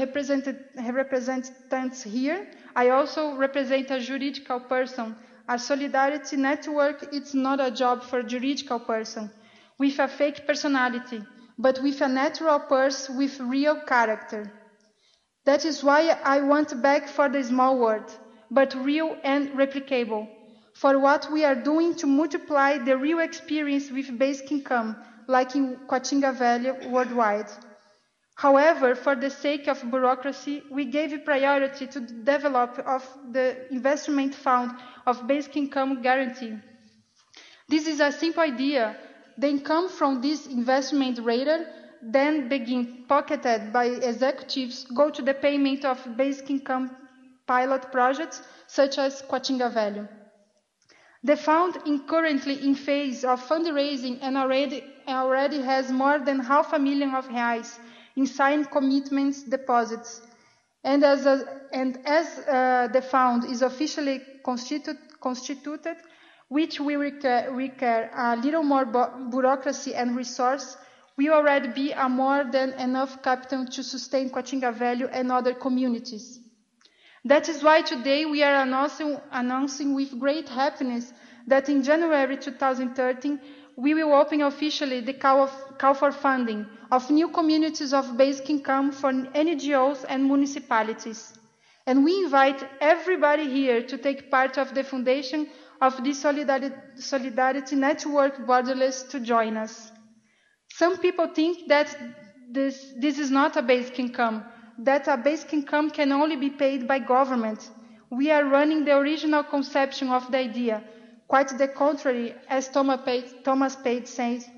representatives here. I also represent a juridical person. A solidarity network is not a job for a juridical person with a fake personality, but with a natural person with real character. That is why I want back for the small world. but real and replicable, for what we are doing to multiply the real experience with basic income, like in Coatinga Valley worldwide. However, for the sake of bureaucracy, we gave priority to the development of the investment fund of basic income guarantee. This is a simple idea. The income from this investment rate then begin pocketed by executives go to the payment of basic income pilot projects such as Coatinga Valley. The fund is currently in phase of fundraising and already has more than R$500,000 reais in signed commitments deposits. And as the fund is officially constituted, which will require a little more bureaucracy and resource, will already be a more than enough capital to sustain Coatinga Valley and other communities. That is why today we are announcing with great happiness that in January 2013 we will open officially the call for funding of new communities of basic income for NGOs and municipalities. And we invite everybody here to take part of the foundation of this Solidarity Network Borderless to join us. Some people think that this is not a basic income, that a basic income can only be paid by government. We are running the original conception of the idea. Quite the contrary, as Thomas Paine says,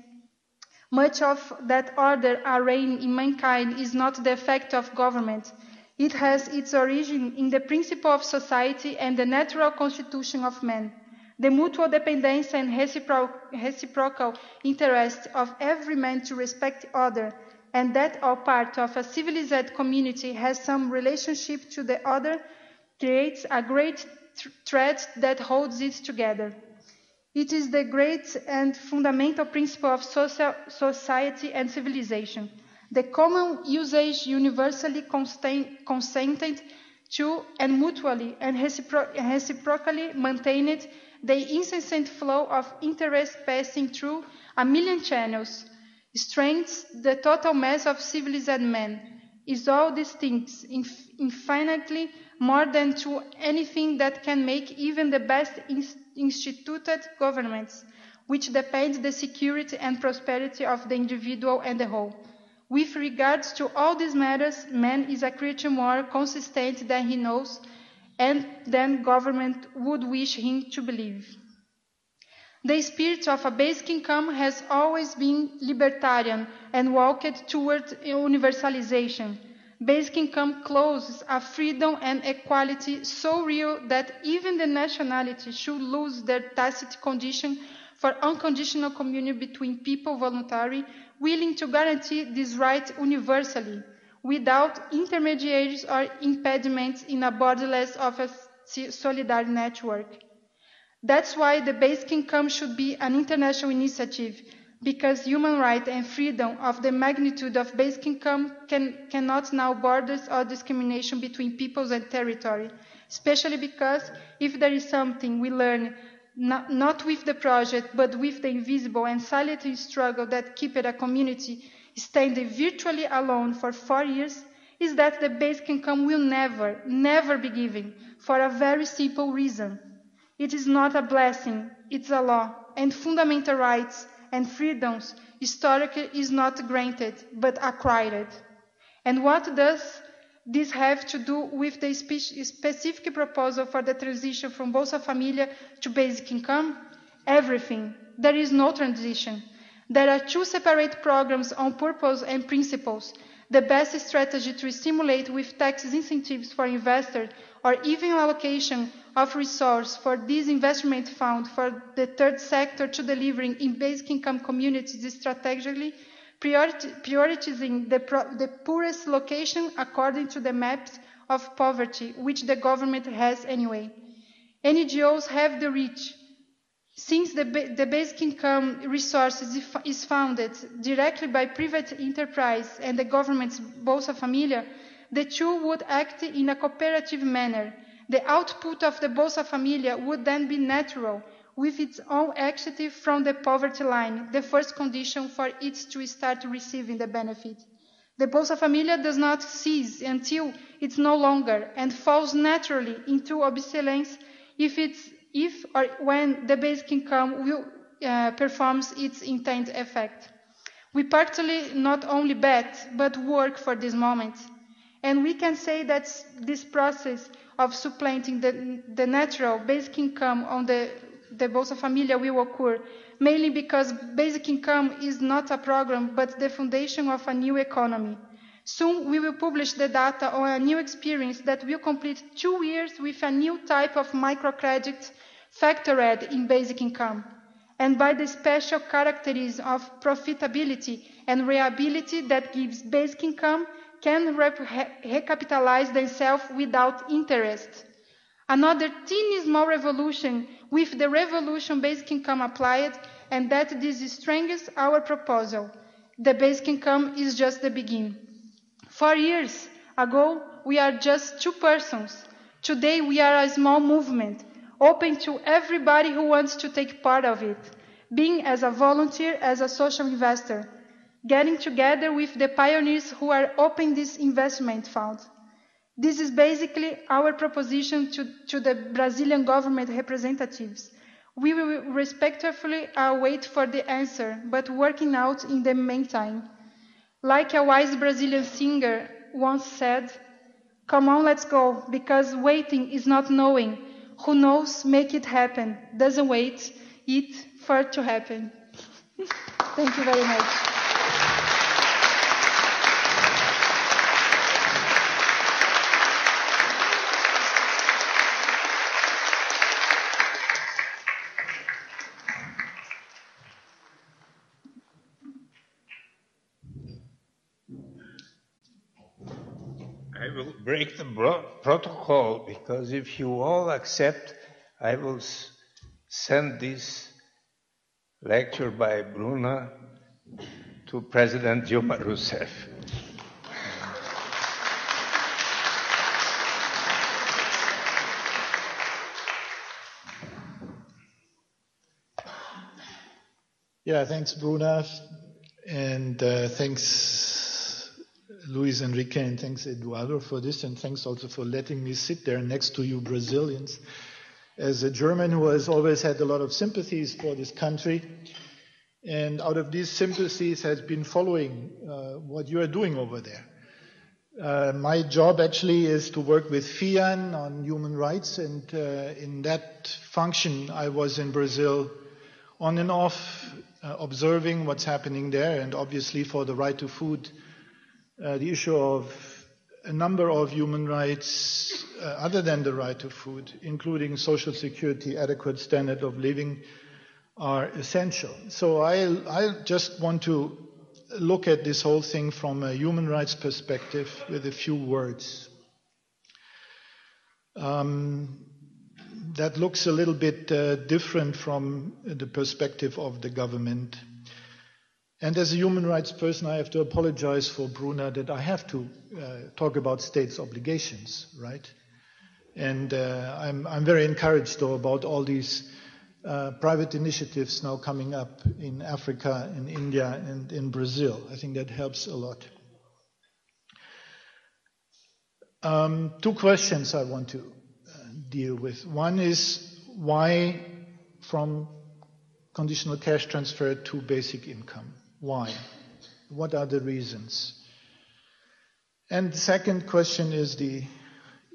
much of that order arraying in mankind is not the effect of government. It has its origin in the principle of society and the natural constitution of man, the mutual dependence and reciprocal interest of every man to respect the other, and that all part of a civilized community has some relationship to the other, creates a great thread that holds it together. It is the great and fundamental principle of society and civilization. The common usage universally consented to and mutually and reciprocally maintained the incessant flow of interest passing through a million channels, strengthens the total mass of civilized men, is all these things infinitely more than to anything that can make even the best instituted governments, which depend the security and prosperity of the individual and the whole. With regards to all these matters, man is a creature more consistent than he knows and than government would wish him to believe. The spirit of a basic income has always been libertarian and walked toward universalization. Basic income closes a freedom and equality so real that even the nationality should lose their tacit condition for unconditional communion between people voluntary, willing to guarantee this right universally, without intermediaries or impediments in a borderless of a solidarity network. That's why the basic income should be an international initiative, because human right and freedom of the magnitude of basic income cannot know borders or discrimination between peoples and territory, especially because if there is something we learn not with the project but with the invisible and silent struggle that kept a community standing virtually alone for 4 years, is that the basic income will never be given, for a very simple reason. It is not a blessing, it's a law, and fundamental rights and freedoms historically is not granted, but acquired. And what does this have to do with the specific proposal for the transition from Bolsa Família to basic income? Everything. There is no transition. There are two separate programs on purpose and principles. The best strategy to stimulate with tax incentives for investors or even allocation of resource for this investment fund for the third sector to delivering in basic income communities strategically, prioritizing the poorest location according to the maps of poverty, which the government has anyway. NGOs have the reach. Since the basic income resource is founded directly by private enterprise and the government's Bolsa Família, the two would act in a cooperative manner. The output of the Bolsa Família would then be natural, with its own exit from the poverty line, the first condition for it to start receiving the benefit. The Bolsa Familia does not cease until it's no longer and falls naturally into obsolescence if or when the basic income will performs its intended effect. We partly not only bet, but work for this moment. And we can say that this process of supplanting the natural basic income on the Bolsa Familia will occur, mainly because basic income is not a program, but the foundation of a new economy. Soon we will publish the data on a new experience that will complete 2 years with a new type of microcredit factored in basic income, and by the special characteristics of profitability and reliability that gives basic income can recapitalize themselves without interest. Another teeny small revolution with the revolution basic income applied, and that this strengthens our proposal. The basic income is just the beginning. 4 years ago, we are just 2 persons. Today, we are a small movement, open to everybody who wants to take part of it, being as a volunteer, as a social investor, getting together with the pioneers who are opening this investment fund. This is basically our proposition to the Brazilian government representatives. We will respectfully wait for the answer, but working out in the meantime. Like a wise Brazilian singer once said, "Come on, let's go, because waiting is not knowing. Who knows, make it happen. Doesn't wait it for it to happen." Thank you very much. I will break the protocol, because if you all accept, I will send this lecture by Bruna to President Dilma Rousseff. Yeah, thanks, Bruna, and thanks, Luis Henrique, and thanks, Eduardo, for this, and thanks also for letting me sit there next to you Brazilians. As a German who has always had a lot of sympathies for this country, and out of these sympathies has been following what you are doing over there. My job actually is to work with FIAN on human rights, and in that function I was in Brazil on and off, observing what's happening there, and obviously for the right to food, the issue of a number of human rights other than the right to food, including social security, adequate standard of living, are essential. So I just want to look at this whole thing from a human rights perspective with a few words. That looks a little bit different from the perspective of the government. And as a human rights person, I have to apologize for Bruna that I have to talk about states' obligations, right? And I'm very encouraged, though, about all these private initiatives now coming up in Africa, in India, and in Brazil. I think that helps a lot. 2 questions I want to deal with. One is, why from conditional cash transfer to basic income? Why? What are the reasons? And the second question is the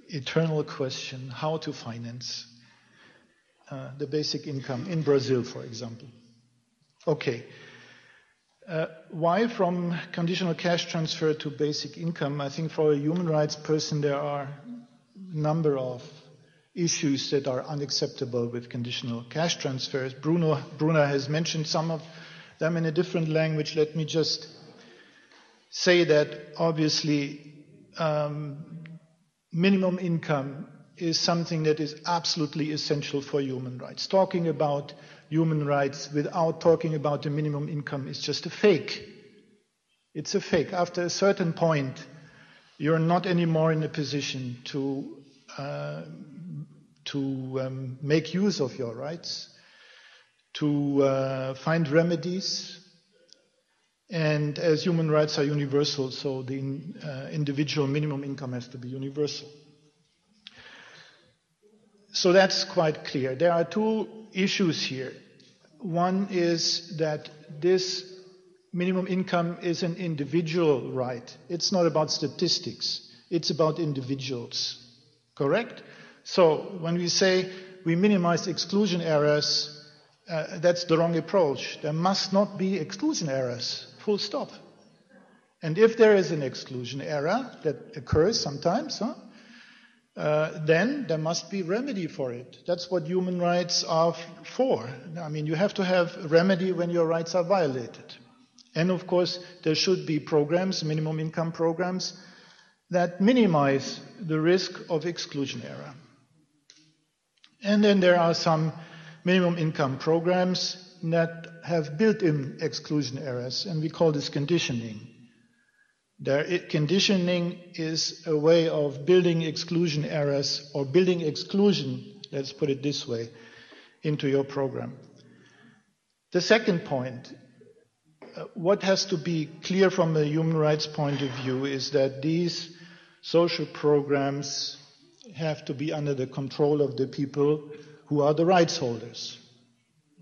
eternal question, how to finance the basic income in Brazil, for example. Okay. Why from conditional cash transfer to basic income? I think for a human rights person there are a number of issues that are unacceptable with conditional cash transfers. Bruna has mentioned some of them in a different language. Let me just say that obviously minimum income is something that is absolutely essential for human rights. Talking about human rights without talking about the minimum income is just a fake. It's a fake. After a certain point, you're not anymore in a position to make use of your rights, to find remedies, And as human rights are universal, so the individual minimum income has to be universal. So that's quite clear. There are two issues here. One is that this minimum income is an individual right. It's not about statistics. It's about individuals. Correct? So when we say we minimize exclusion errors, that's the wrong approach. There must not be exclusion errors. Full stop. And if there is an exclusion error that occurs sometimes, then there must be remedy for it. That's what human rights are for. I mean, you have to have a remedy when your rights are violated. And of course, there should be programs, minimum income programs, that minimize the risk of exclusion error. And then there are some minimum income programs that have built-in exclusion errors, and we call this conditioning. Conditioning is a way of building exclusion errors, or building exclusion, let's put it this way, into your program. The second point, what has to be clear from a human rights point of view is that these social programs have to be under the control of the people who are the rights holders.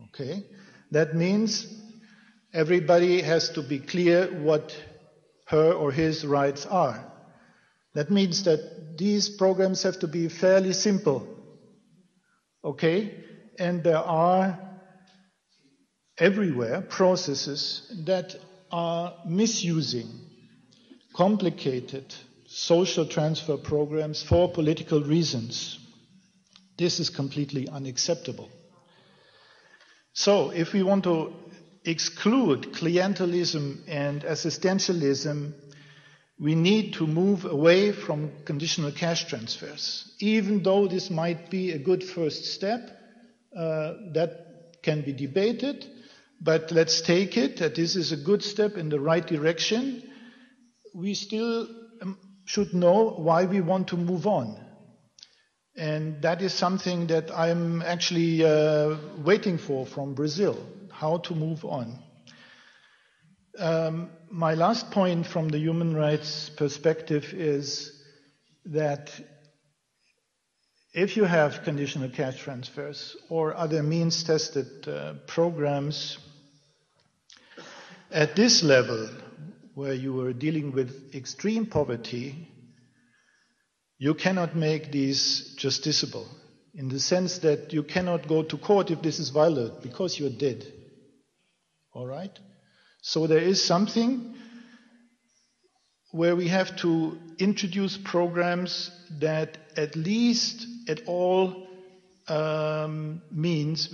Okay? That means everybody has to be clear what her or his rights are. That means that these programs have to be fairly simple. Okay? And there are everywhere processes that are misusing complicated social transfer programs for political reasons. This is completely unacceptable. So if we want to exclude clientelism and assistantialism, we need to move away from conditional cash transfers. Even though this might be a good first step, that can be debated, but let's take it that this is a good step in the right direction. We still should know why we want to move on. And that is something that I'm actually waiting for from Brazil, how to move on. My last point from the human rights perspective is that if you have conditional cash transfers or other means-tested programs, at this level, where you are dealing with extreme poverty, you cannot make these justiciable, in the sense that you cannot go to court if this is violated, because you're dead. All right? So there is something where we have to introduce programs that at least at all means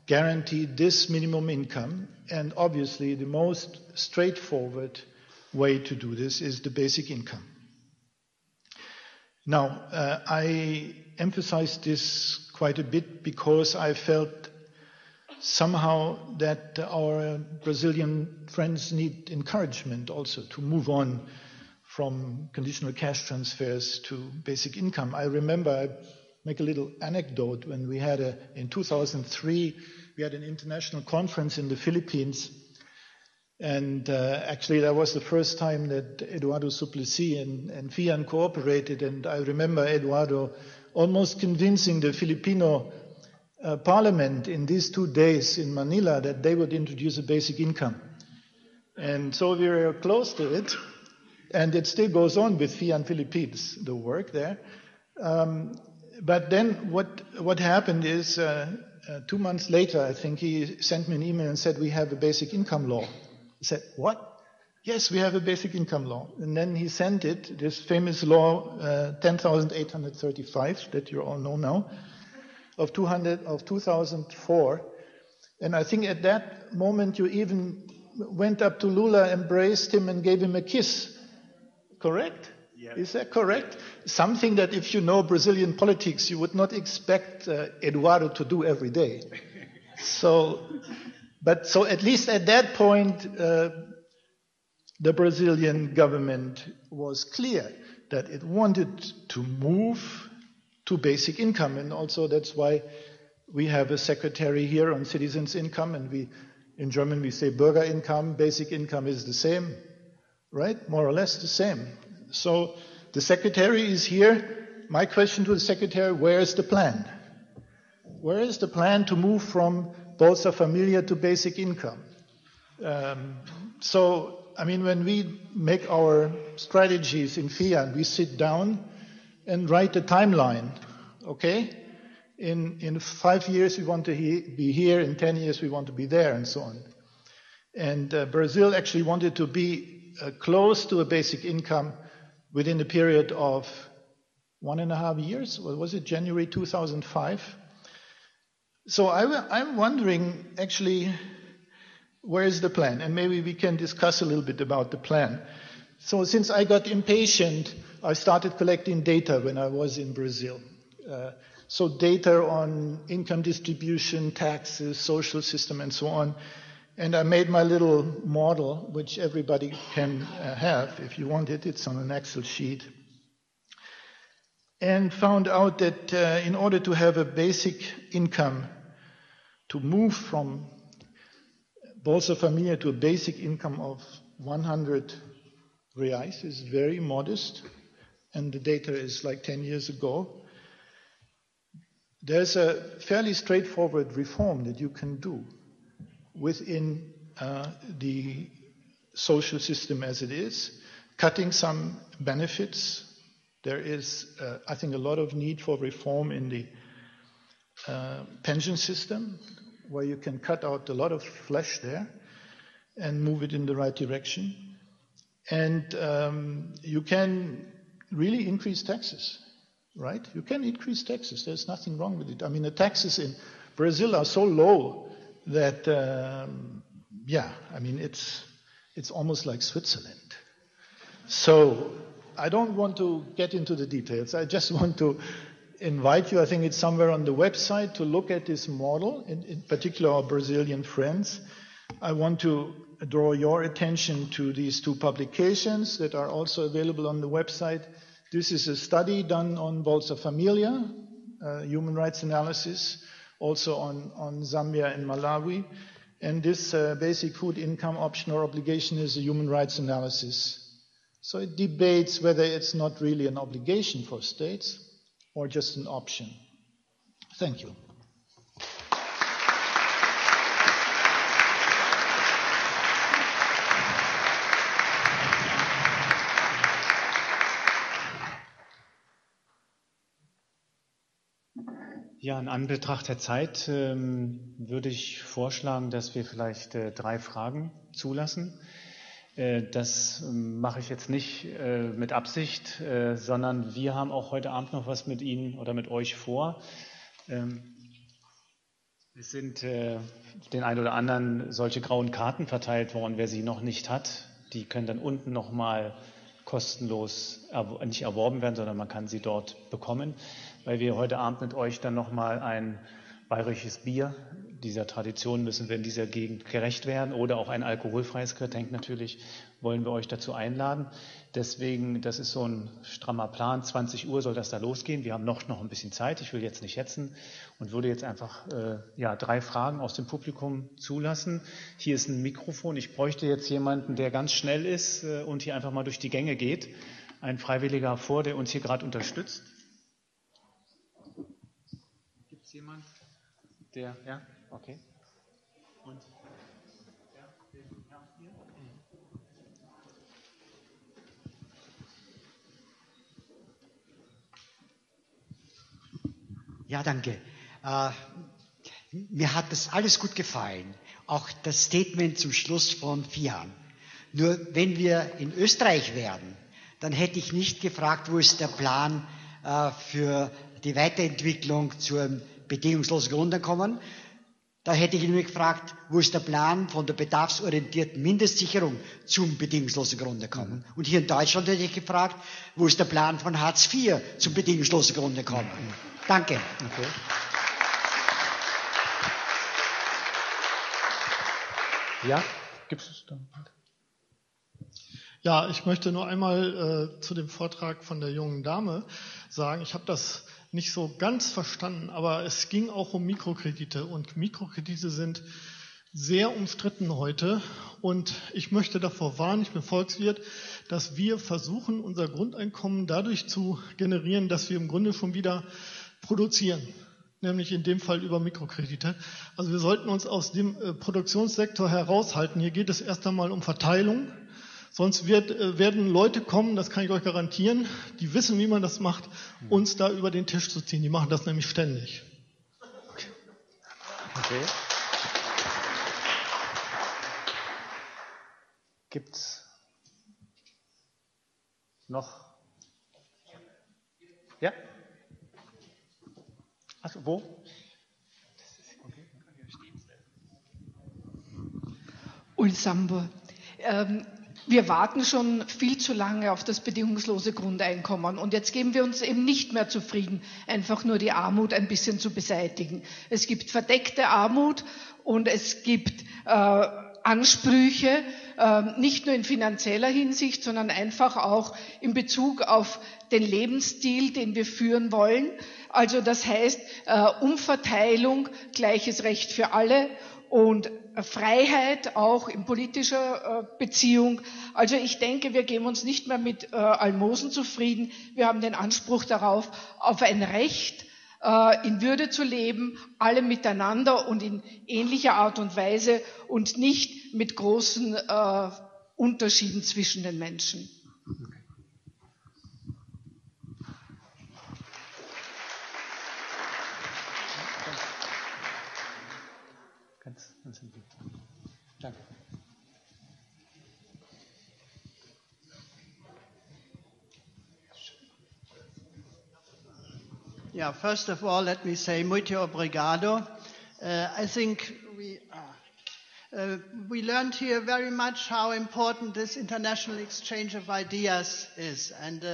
guarantee this minimum income. And obviously the most straightforward way to do this is the basic income. Now, I emphasize this quite a bit because I felt somehow that our Brazilian friends need encouragement also to move on from conditional cash transfers to basic income. I remember, I make a little anecdote, when we had in 2003, we had an international conference in the Philippines. And actually, that was the first time that Eduardo Suplicy and FIAN cooperated. And I remember Eduardo almost convincing the Filipino parliament in these 2 days in Manila that they would introduce a basic income. And so we were close to it. And it still goes on with FIAN Philippines, the work there. But then what happened is 2 months later, I think he sent me an email and said, we have a basic income law. I said, what? Yes, we have a basic income law. And then he sent it, this famous law, 10,835, that you all know now, of 2004. And I think at that moment you even went up to Lula, embraced him, and gave him a kiss. Correct? Yeah. Is that correct? Something that if you know Brazilian politics, you would not expect Eduardo to do every day. So at least at that point, the Brazilian government was clear that it wanted to move to basic income. And also that's why we have a secretary here on citizens' income, and we In German we say Bürgerincome, basic income is the same, right? More or less the same. So the secretary is here. My question to the secretary, where is the plan? Where is the plan to move from Bolsa Familia to basic income? So, I mean, when we make our strategies in FIAN, we sit down and write a timeline, okay? In 5 years we want to be here, in 10 years we want to be there, and so on. And Brazil actually wanted to be close to a basic income within a period of 1.5 years. What was it, January 2005? So I'm wondering, actually, where is the plan? And maybe we can discuss a little bit about the plan. So since I got impatient, I started collecting data when I was in Brazil. So data on income distribution, taxes, social system, and so on. And I made my little model, which everybody can have. If you want it, it's on an Excel sheet. And found out that in order to have a basic income, to move from Bolsa Familia to a basic income of 100 reais is very modest, and the data is like 10 years ago. There's a fairly straightforward reform that you can do within the social system as it is, cutting some benefits. There is, I think, a lot of need for reform in the pension system, where you can cut out a lot of flesh there and move it in the right direction. And you can really increase taxes, right? You can increase taxes. There's nothing wrong with it. I mean, the taxes in Brazil are so low that, I mean, it's almost like Switzerland. So I don't want to get into the details. I just want to invite you, I think it's somewhere on the website, to look at this model, in particular our Brazilian friends. I want to draw your attention to these 2 publications that are also available on the website. This is a study done on Bolsa Familia, human rights analysis, also on Zambia and Malawi. And this basic food income option or obligation is a human rights analysis. So it debates whether it's not really an obligation for states or just an option. Thank you. Ja, in Anbetracht der Zeit würde ich vorschlagen, dass wir vielleicht 3 Fragen zulassen. Das mache ich jetzt nicht mit Absicht, sondern wir haben auch heute Abend noch was mit Ihnen oder mit euch vor. Es sind den ein oder anderen solche grauen Karten verteilt worden. Wer sie noch nicht hat, die können dann unten nochmal kostenlos nicht erworben werden, sondern man kann sie dort bekommen, weil wir heute Abend mit euch dann nochmal ein bayerisches Bier, dieser Tradition müssen wir in dieser Gegend gerecht werden, oder auch ein alkoholfreies Getränk natürlich, wollen wir euch dazu einladen. Deswegen, das ist so ein strammer Plan, 20 Uhr soll das da losgehen. Wir haben noch ein bisschen Zeit, ich will jetzt nicht hetzen und würde jetzt einfach 3 Fragen aus dem Publikum zulassen. Hier ist ein Mikrofon, ich bräuchte jetzt jemanden, der ganz schnell ist und hier einfach mal durch die Gänge geht. Ein Freiwilliger vor, der uns hier gerade unterstützt. Gibt es jemanden? Ja, okay. Und hier. Ja, danke. Mir hat das alles gut gefallen, auch das Statement zum Schluss von FIAN. Nur wenn wir in Österreich wären, dann hätte ich nicht gefragt, wo ist der Plan für die Weiterentwicklung zum bedingungslosen Grundeinkommen. Da hätte ich nämlich gefragt, wo ist der Plan von der bedarfsorientierten Mindestsicherung zum bedingungslosen Grundeinkommen? Und hier in Deutschland hätte ich gefragt, wo ist der Plan von Hartz IV zum bedingungslosen Grundeinkommen? Danke. Okay. Ja, gibt es da? Ja, ich möchte nur einmal zu dem Vortrag von der jungen Dame sagen, ich habe das nicht so ganz verstanden, aber es ging auch um Mikrokredite und Mikrokredite sind sehr umstritten heute. Und ich möchte davor warnen, ich bin Volkswirt, dass wir versuchen, unser Grundeinkommen dadurch zu generieren, dass wir im Grunde schon wieder produzieren. Nämlich in dem Fall über Mikrokredite. Also wir sollten uns aus dem Produktionssektor heraushalten. Hier geht es erst einmal um Verteilung. Sonst werden Leute kommen, das kann ich euch garantieren, die wissen, wie man das macht, uns da über den Tisch zu ziehen. Die machen das nämlich ständig. Okay. Gibt's noch? Ja? Achso, wo? Ulsambo. Wir warten schon viel zu lange auf das bedingungslose Grundeinkommen und jetzt geben wir uns eben nicht mehr zufrieden, einfach nur die Armut ein bisschen zu beseitigen. Es gibt verdeckte Armut und es gibt Ansprüche, nicht nur in finanzieller Hinsicht, sondern einfach auch in Bezug auf den Lebensstil, den wir führen wollen. Also das heißt Umverteilung, gleiches Recht für alle und Freiheit auch in politischer Beziehung. Also ich denke, wir geben uns nicht mehr mit Almosen zufrieden. Wir haben den Anspruch darauf, auf ein Recht in Würde zu leben, alle miteinander und in ähnlicher Art und Weise und nicht mit großen Unterschieden zwischen den Menschen. Danke. Yeah, first of all, let me say muito obrigado. I think we learned here very much how important this international exchange of ideas is. And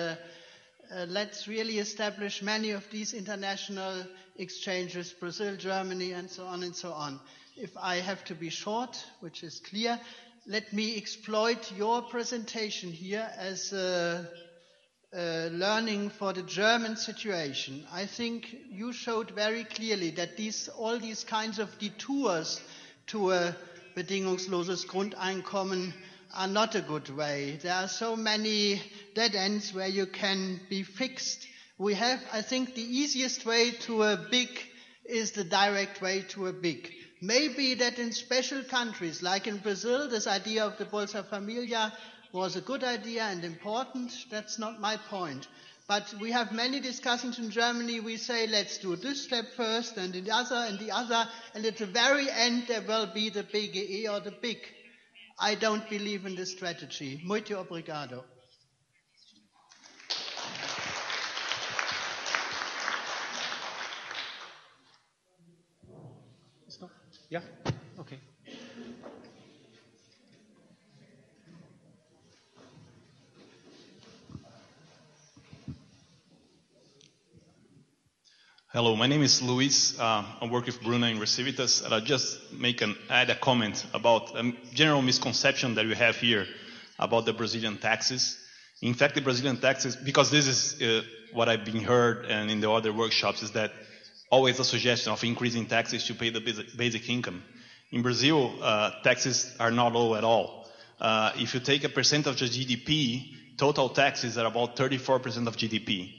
let's really establish many of these international exchanges, Brazil, Germany, and so on and so on. If I have to be short, which is clear, let me exploit your presentation here as learning for the German situation. I think you showed very clearly that all these kinds of detours to a bedingungsloses Grundeinkommen are not a good way. There are so many dead ends where you can be fixed. We have, I think, the easiest way to a big is the direct way to a big. Maybe that in special countries, like in Brazil, this idea of the Bolsa Familia was a good idea and important. That's not my point. But we have many discussions in Germany. We say, let's do this step first and the other, and at the very end there will be the big E or the big. I don't believe in this strategy. Muito obrigado. Ja, okay. Hello, my name is Luis. I work with Bruna in ReCivitas, and I'll just add a comment about a general misconception that we have here about the Brazilian taxes. In fact, the Brazilian taxes, because this is what I've been heard and in the other workshops, is that always a suggestion of increasing taxes to pay the basic income. In Brazil, taxes are not low at all. If you take a percentage of GDP, total taxes are about 34% of GDP.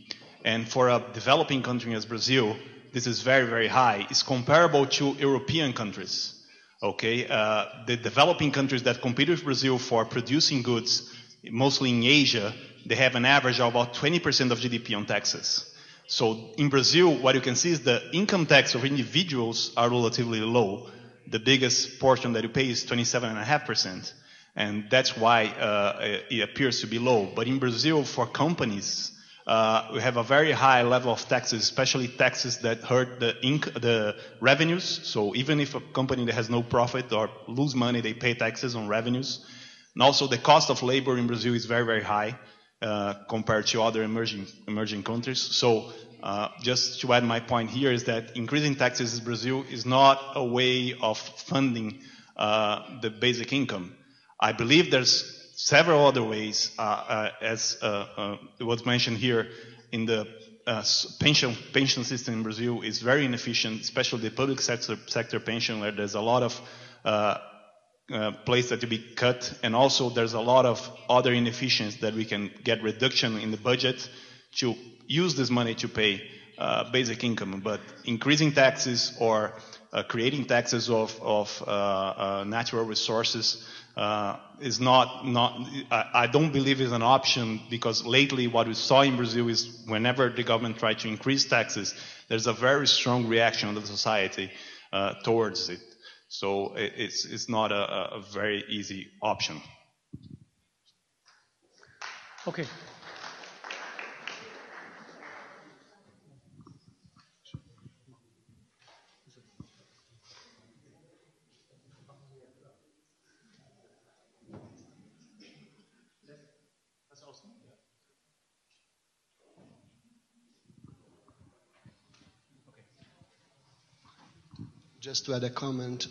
And for a developing country as Brazil, this is very, very high. It's comparable to European countries. Okay, the developing countries that compete with Brazil for producing goods, mostly in Asia, they have an average of about 20% of GDP on taxes. So in Brazil, what you can see is the income tax of individuals are relatively low. The biggest portion that you pay is 27.5%. And that's why it appears to be low. But in Brazil, for companies, we have a very high level of taxes, especially taxes that hurt the revenues. So even if a company that has no profit or lose money, they pay taxes on revenues. And also the cost of labor in Brazil is very, very high compared to other emerging countries. So just to add my point here is that increasing taxes in Brazil is not a way of funding the basic income. I believe there's several other ways, as it was mentioned here, in the pension system in Brazil is very inefficient, especially the public sector pension, where there's a lot of place that to be cut, and also there's a lot of other inefficiencies that we can get reduction in the budget to use this money to pay basic income. But increasing taxes or creating taxes of natural resources is not I don't believe is an option, because lately what we saw in Brazil is whenever the government tried to increase taxes, there's a very strong reaction of the society towards it. So it's not a very easy option. Okay. Just to add a comment,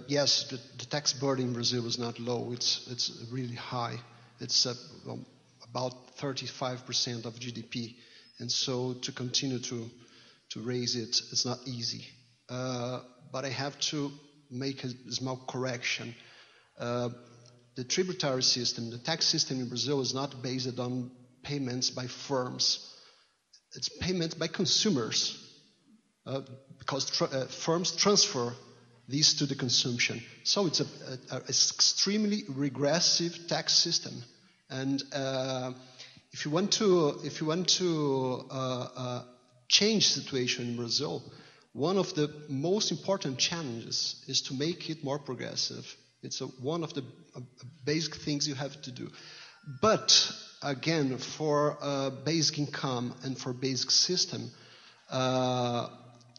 yes, the tax burden in Brazil is not low. It's really high. It's about 35% of GDP, and so to continue to raise it, it's not easy. But I have to make a small correction. The tributary system, the tax system in Brazil, is not based on payments by firms. It's payments by consumers. Because firms transfer these to the consumption. So it's an extremely regressive tax system. And if you want to change the situation in Brazil, one of the most important challenges is to make it more progressive. It's one of the basic things you have to do. But again, for basic income and for basic system,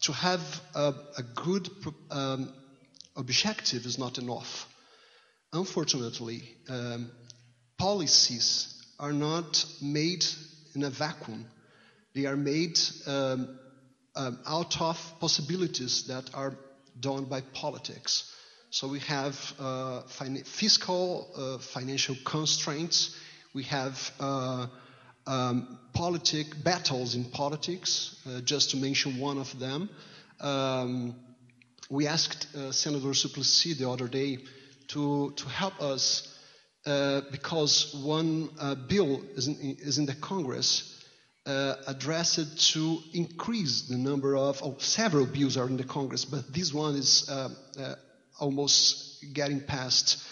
to have a good objective is not enough. Unfortunately, policies are not made in a vacuum. They are made out of possibilities that are done by politics. So we have fiscal, financial constraints. We have battles in politics, just to mention one of them. We asked Senator Suplicy the other day to help us because one bill is in the Congress addressed to increase the number of, several bills are in the Congress, but this one is almost getting passed,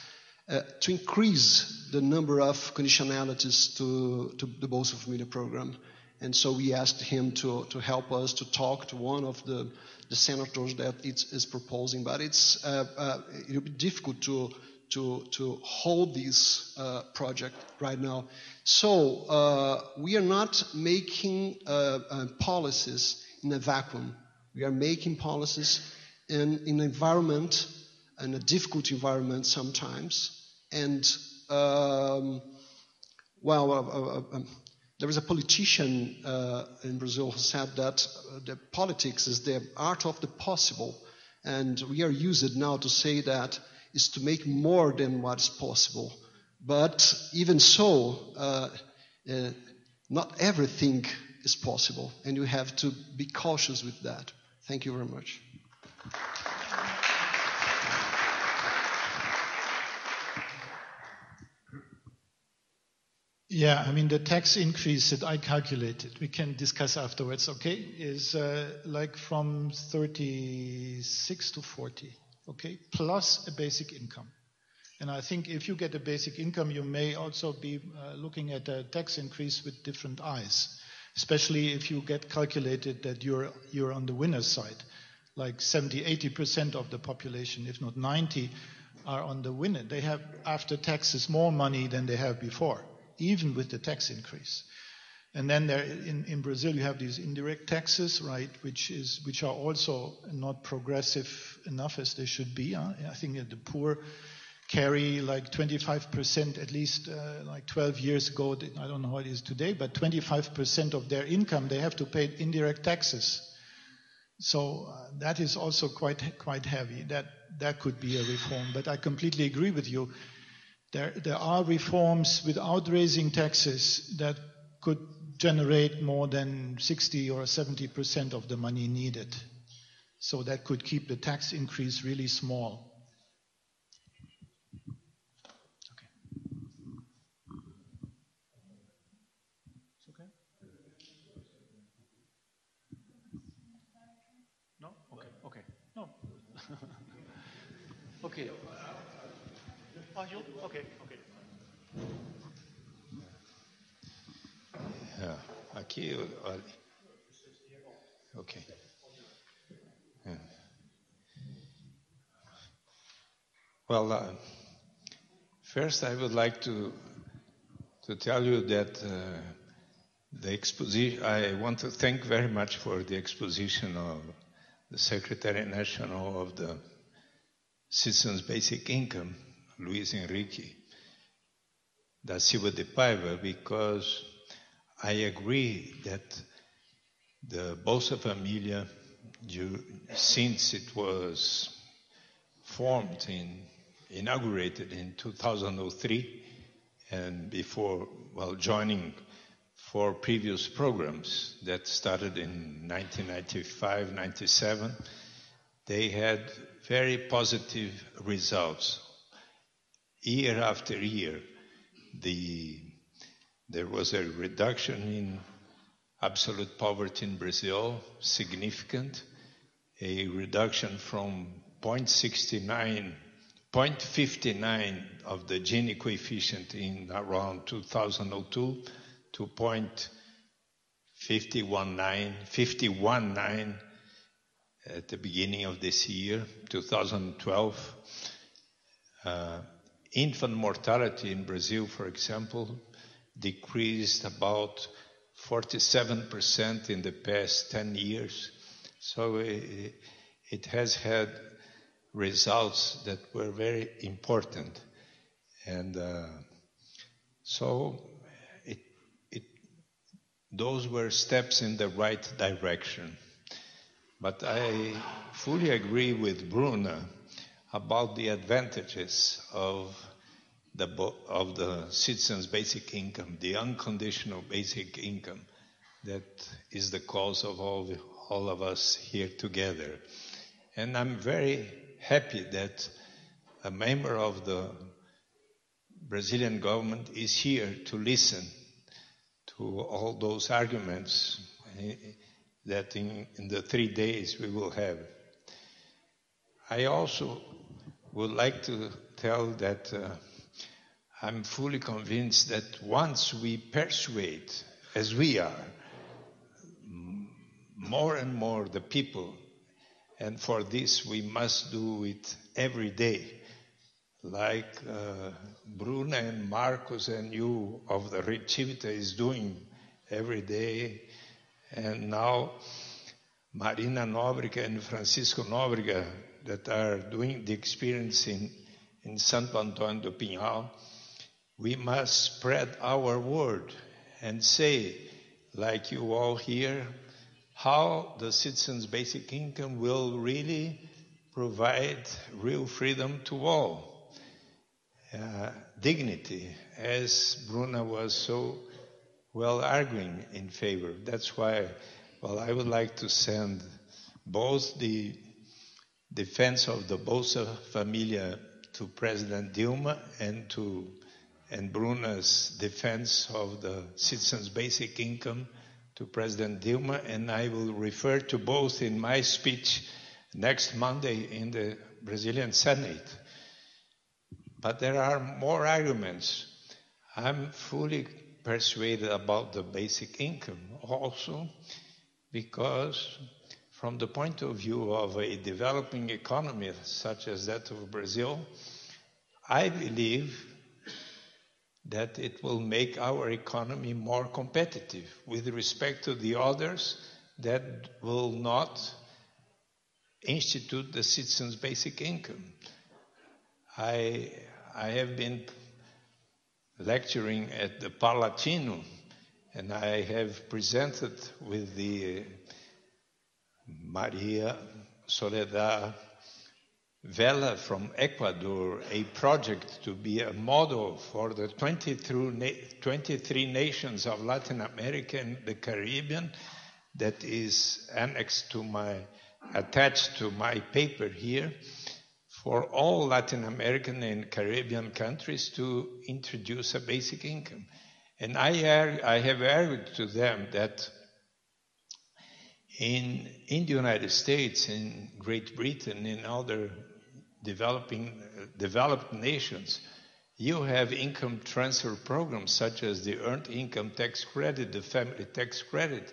to increase the number of conditionalities to the Bolsa Família program. And so we asked him to help us to talk to one of the senators that is proposing, but it'll be difficult to hold this project right now. So we are not making policies in a vacuum. We are making policies in an environment, in a difficult environment sometimes. And there was a politician in Brazil who said that the politics is the art of the possible, and we are used now to say that is to make more than what's possible. But even so, not everything is possible, and you have to be cautious with that. Thank you very much. Yeah, I mean, the tax increase that I calculated, we can discuss afterwards, okay, is like from 36 to 40, okay, plus a basic income. And I think if you get a basic income, you may also be looking at a tax increase with different eyes, especially if you get calculated that you're on the winner's side. Like 70-80% of the population, if not 90, are on the winner. They have, after taxes, more money than they have before, even with the tax increase. And then there, in Brazil, you have these indirect taxes, right, which are also not progressive enough as they should be. I think that the poor carry like 25%, at least like 12 years ago, I don't know how it is today, but 25% of their income, they have to pay indirect taxes. So that is also quite heavy. That could be a reform. But I completely agree with you. There are reforms without raising taxes that could generate more than 60 or 70% of the money needed. So that could keep the tax increase really small. okay. No. Okay. Oh, you? Okay. Aqui, olha. Okay. Well, first I would like to tell you that the exposition, I want to thank very much for the exposition of the Secretary National of the Citizens Basic Income, Luis Henrique da Silva de Paiva, because I agree that the Bolsa Família, since it was formed inaugurated in 2003, and before, joining 4 previous programs that started in 1995-97, they had very positive results. Year after year, there was a reduction in absolute poverty in Brazil, significant, a reduction from 0.59 of the Gini coefficient in around 2002 to 0.519 at the beginning of this year, 2012. Infant mortality in Brazil, for example, decreased about 47% in the past 10 years. So it has had results that were very important. And those were steps in the right direction. But I fully agree with Bruna about the advantages of the citizens' basic income, the unconditional basic income, that is the cause of all of us here together. And I'm very happy that a member of the Brazilian government is here to listen to all those arguments that in the 3 days we will have. I also would like to tell that I'm fully convinced that once we persuade, as we are, more and more the people, and for this we must do it every day, like Bruna and Marcos and you of the ReCivitas is doing every day, and now Marina Nóbrega and Francisco Nóbrega that are doing the experience in Santo Antônio do Pinhal. We must spread our word and say, like you all here, how the citizens' basic income will really provide real freedom to all. Dignity, as Bruna was so well arguing in favor. That's why, I would like to send both the defense of the Bolsa Família to President Dilma and Bruna's defense of the citizens' basic income to President Dilma, and I will refer to both in my speech next Monday in the Brazilian Senate. But there are more arguments. I'm fully persuaded about the basic income also because from the point of view of a developing economy such as that of Brazil, I believe that it will make our economy more competitive with respect to the others that will not institute the citizens' basic income. I have been lecturing at the Palatino, and I have presented with the Maria Soledad Vela from Ecuador a project to be a model for the 23 nations of Latin America and the Caribbean that is attached to my paper here, for all Latin American and Caribbean countries to introduce a basic income. And I have argued to them that In the United States, in Great Britain, in other developed nations, you have income transfer programs such as the Earned Income Tax Credit, the Family Tax Credit,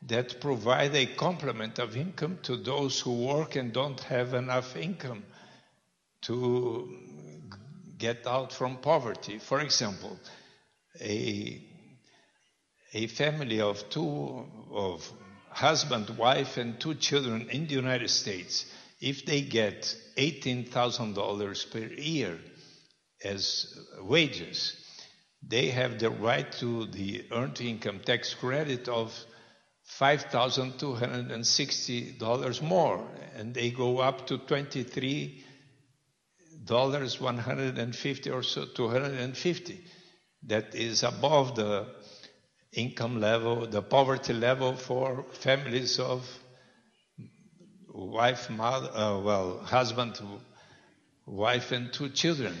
that provide a complement of income to those who work and don't have enough income to get out from poverty. For example, a family of husband, wife, and 2 children in the United States, if they get $18,000 per year as wages, they have the right to the Earned Income Tax Credit of $5,260 more, and they go up to $23,150 or so, $250. That is above the income level, the poverty level for families of husband, wife, and 2 children.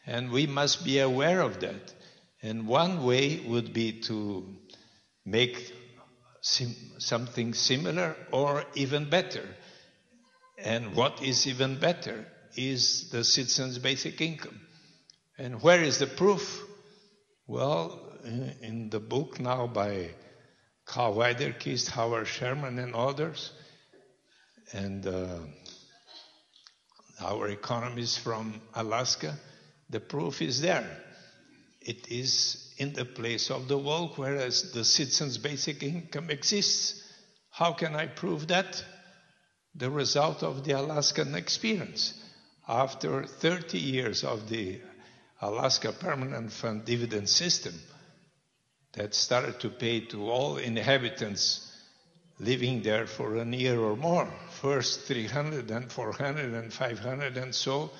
And we must be aware of that. And one way would be to make something similar or even better. And what is even better is the citizens' basic income. And where is the proof? Well, in the book now by Carl Weiderkist, Howard Sherman, and others, and our economists from Alaska, the proof is there. It is in the place of the world, whereas the citizens' basic income exists. How can I prove that? The result of the Alaskan experience. After 30 years of the Alaska Permanent Fund dividend system that started to pay to all inhabitants living there for a year or more, first 300 and 400 and 500 and so.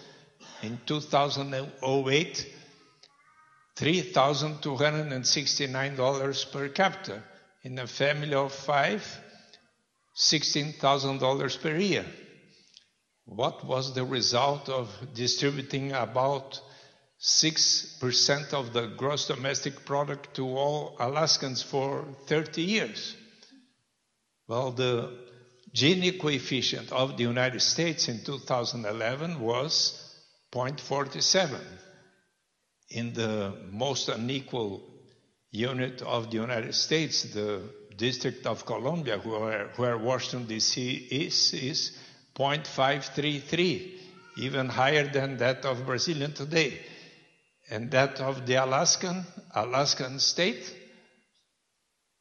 In 2008, $3,269 per capita. In a family of 5, $16,000 per year. What was the result of distributing about 6% of the gross domestic product to all Alaskans for 30 years? Well, the Gini coefficient of the United States in 2011 was 0.47. In the most unequal unit of the United States, the District of Columbia, where Washington, D.C. is 0.533, even higher than that of Brazilian today. And that of the Alaskan state,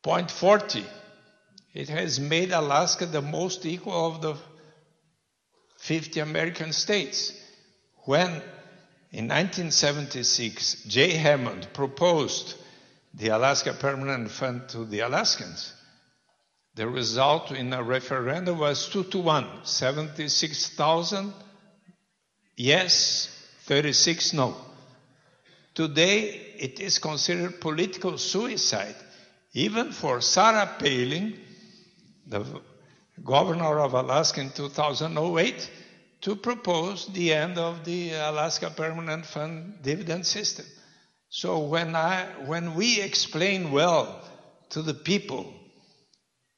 0.40. It has made Alaska the most equal of the 50 American states. When in 1976, J. Hammond proposed the Alaska Permanent Fund to the Alaskans, the result in a referendum was 2-1, 76,000 yes, 36 no. Today, it is considered political suicide, even for Sarah Palin, the governor of Alaska in 2008, to propose the end of the Alaska Permanent Fund dividend system. So when we explain well to the people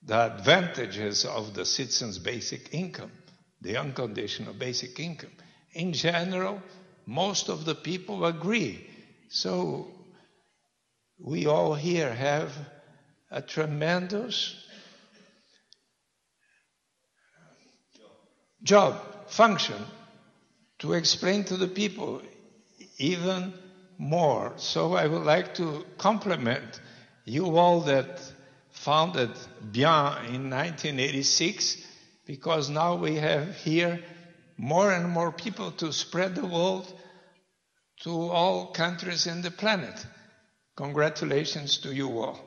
the advantages of the citizens' basic income, the unconditional basic income, in general, most of the people agree. So we all here have a tremendous job, function, to explain to the people even more. So I would like to compliment you all that founded BIEN in 1986, because now we have here more and more people to spread the world to all countries in the planet. Congratulations to you all.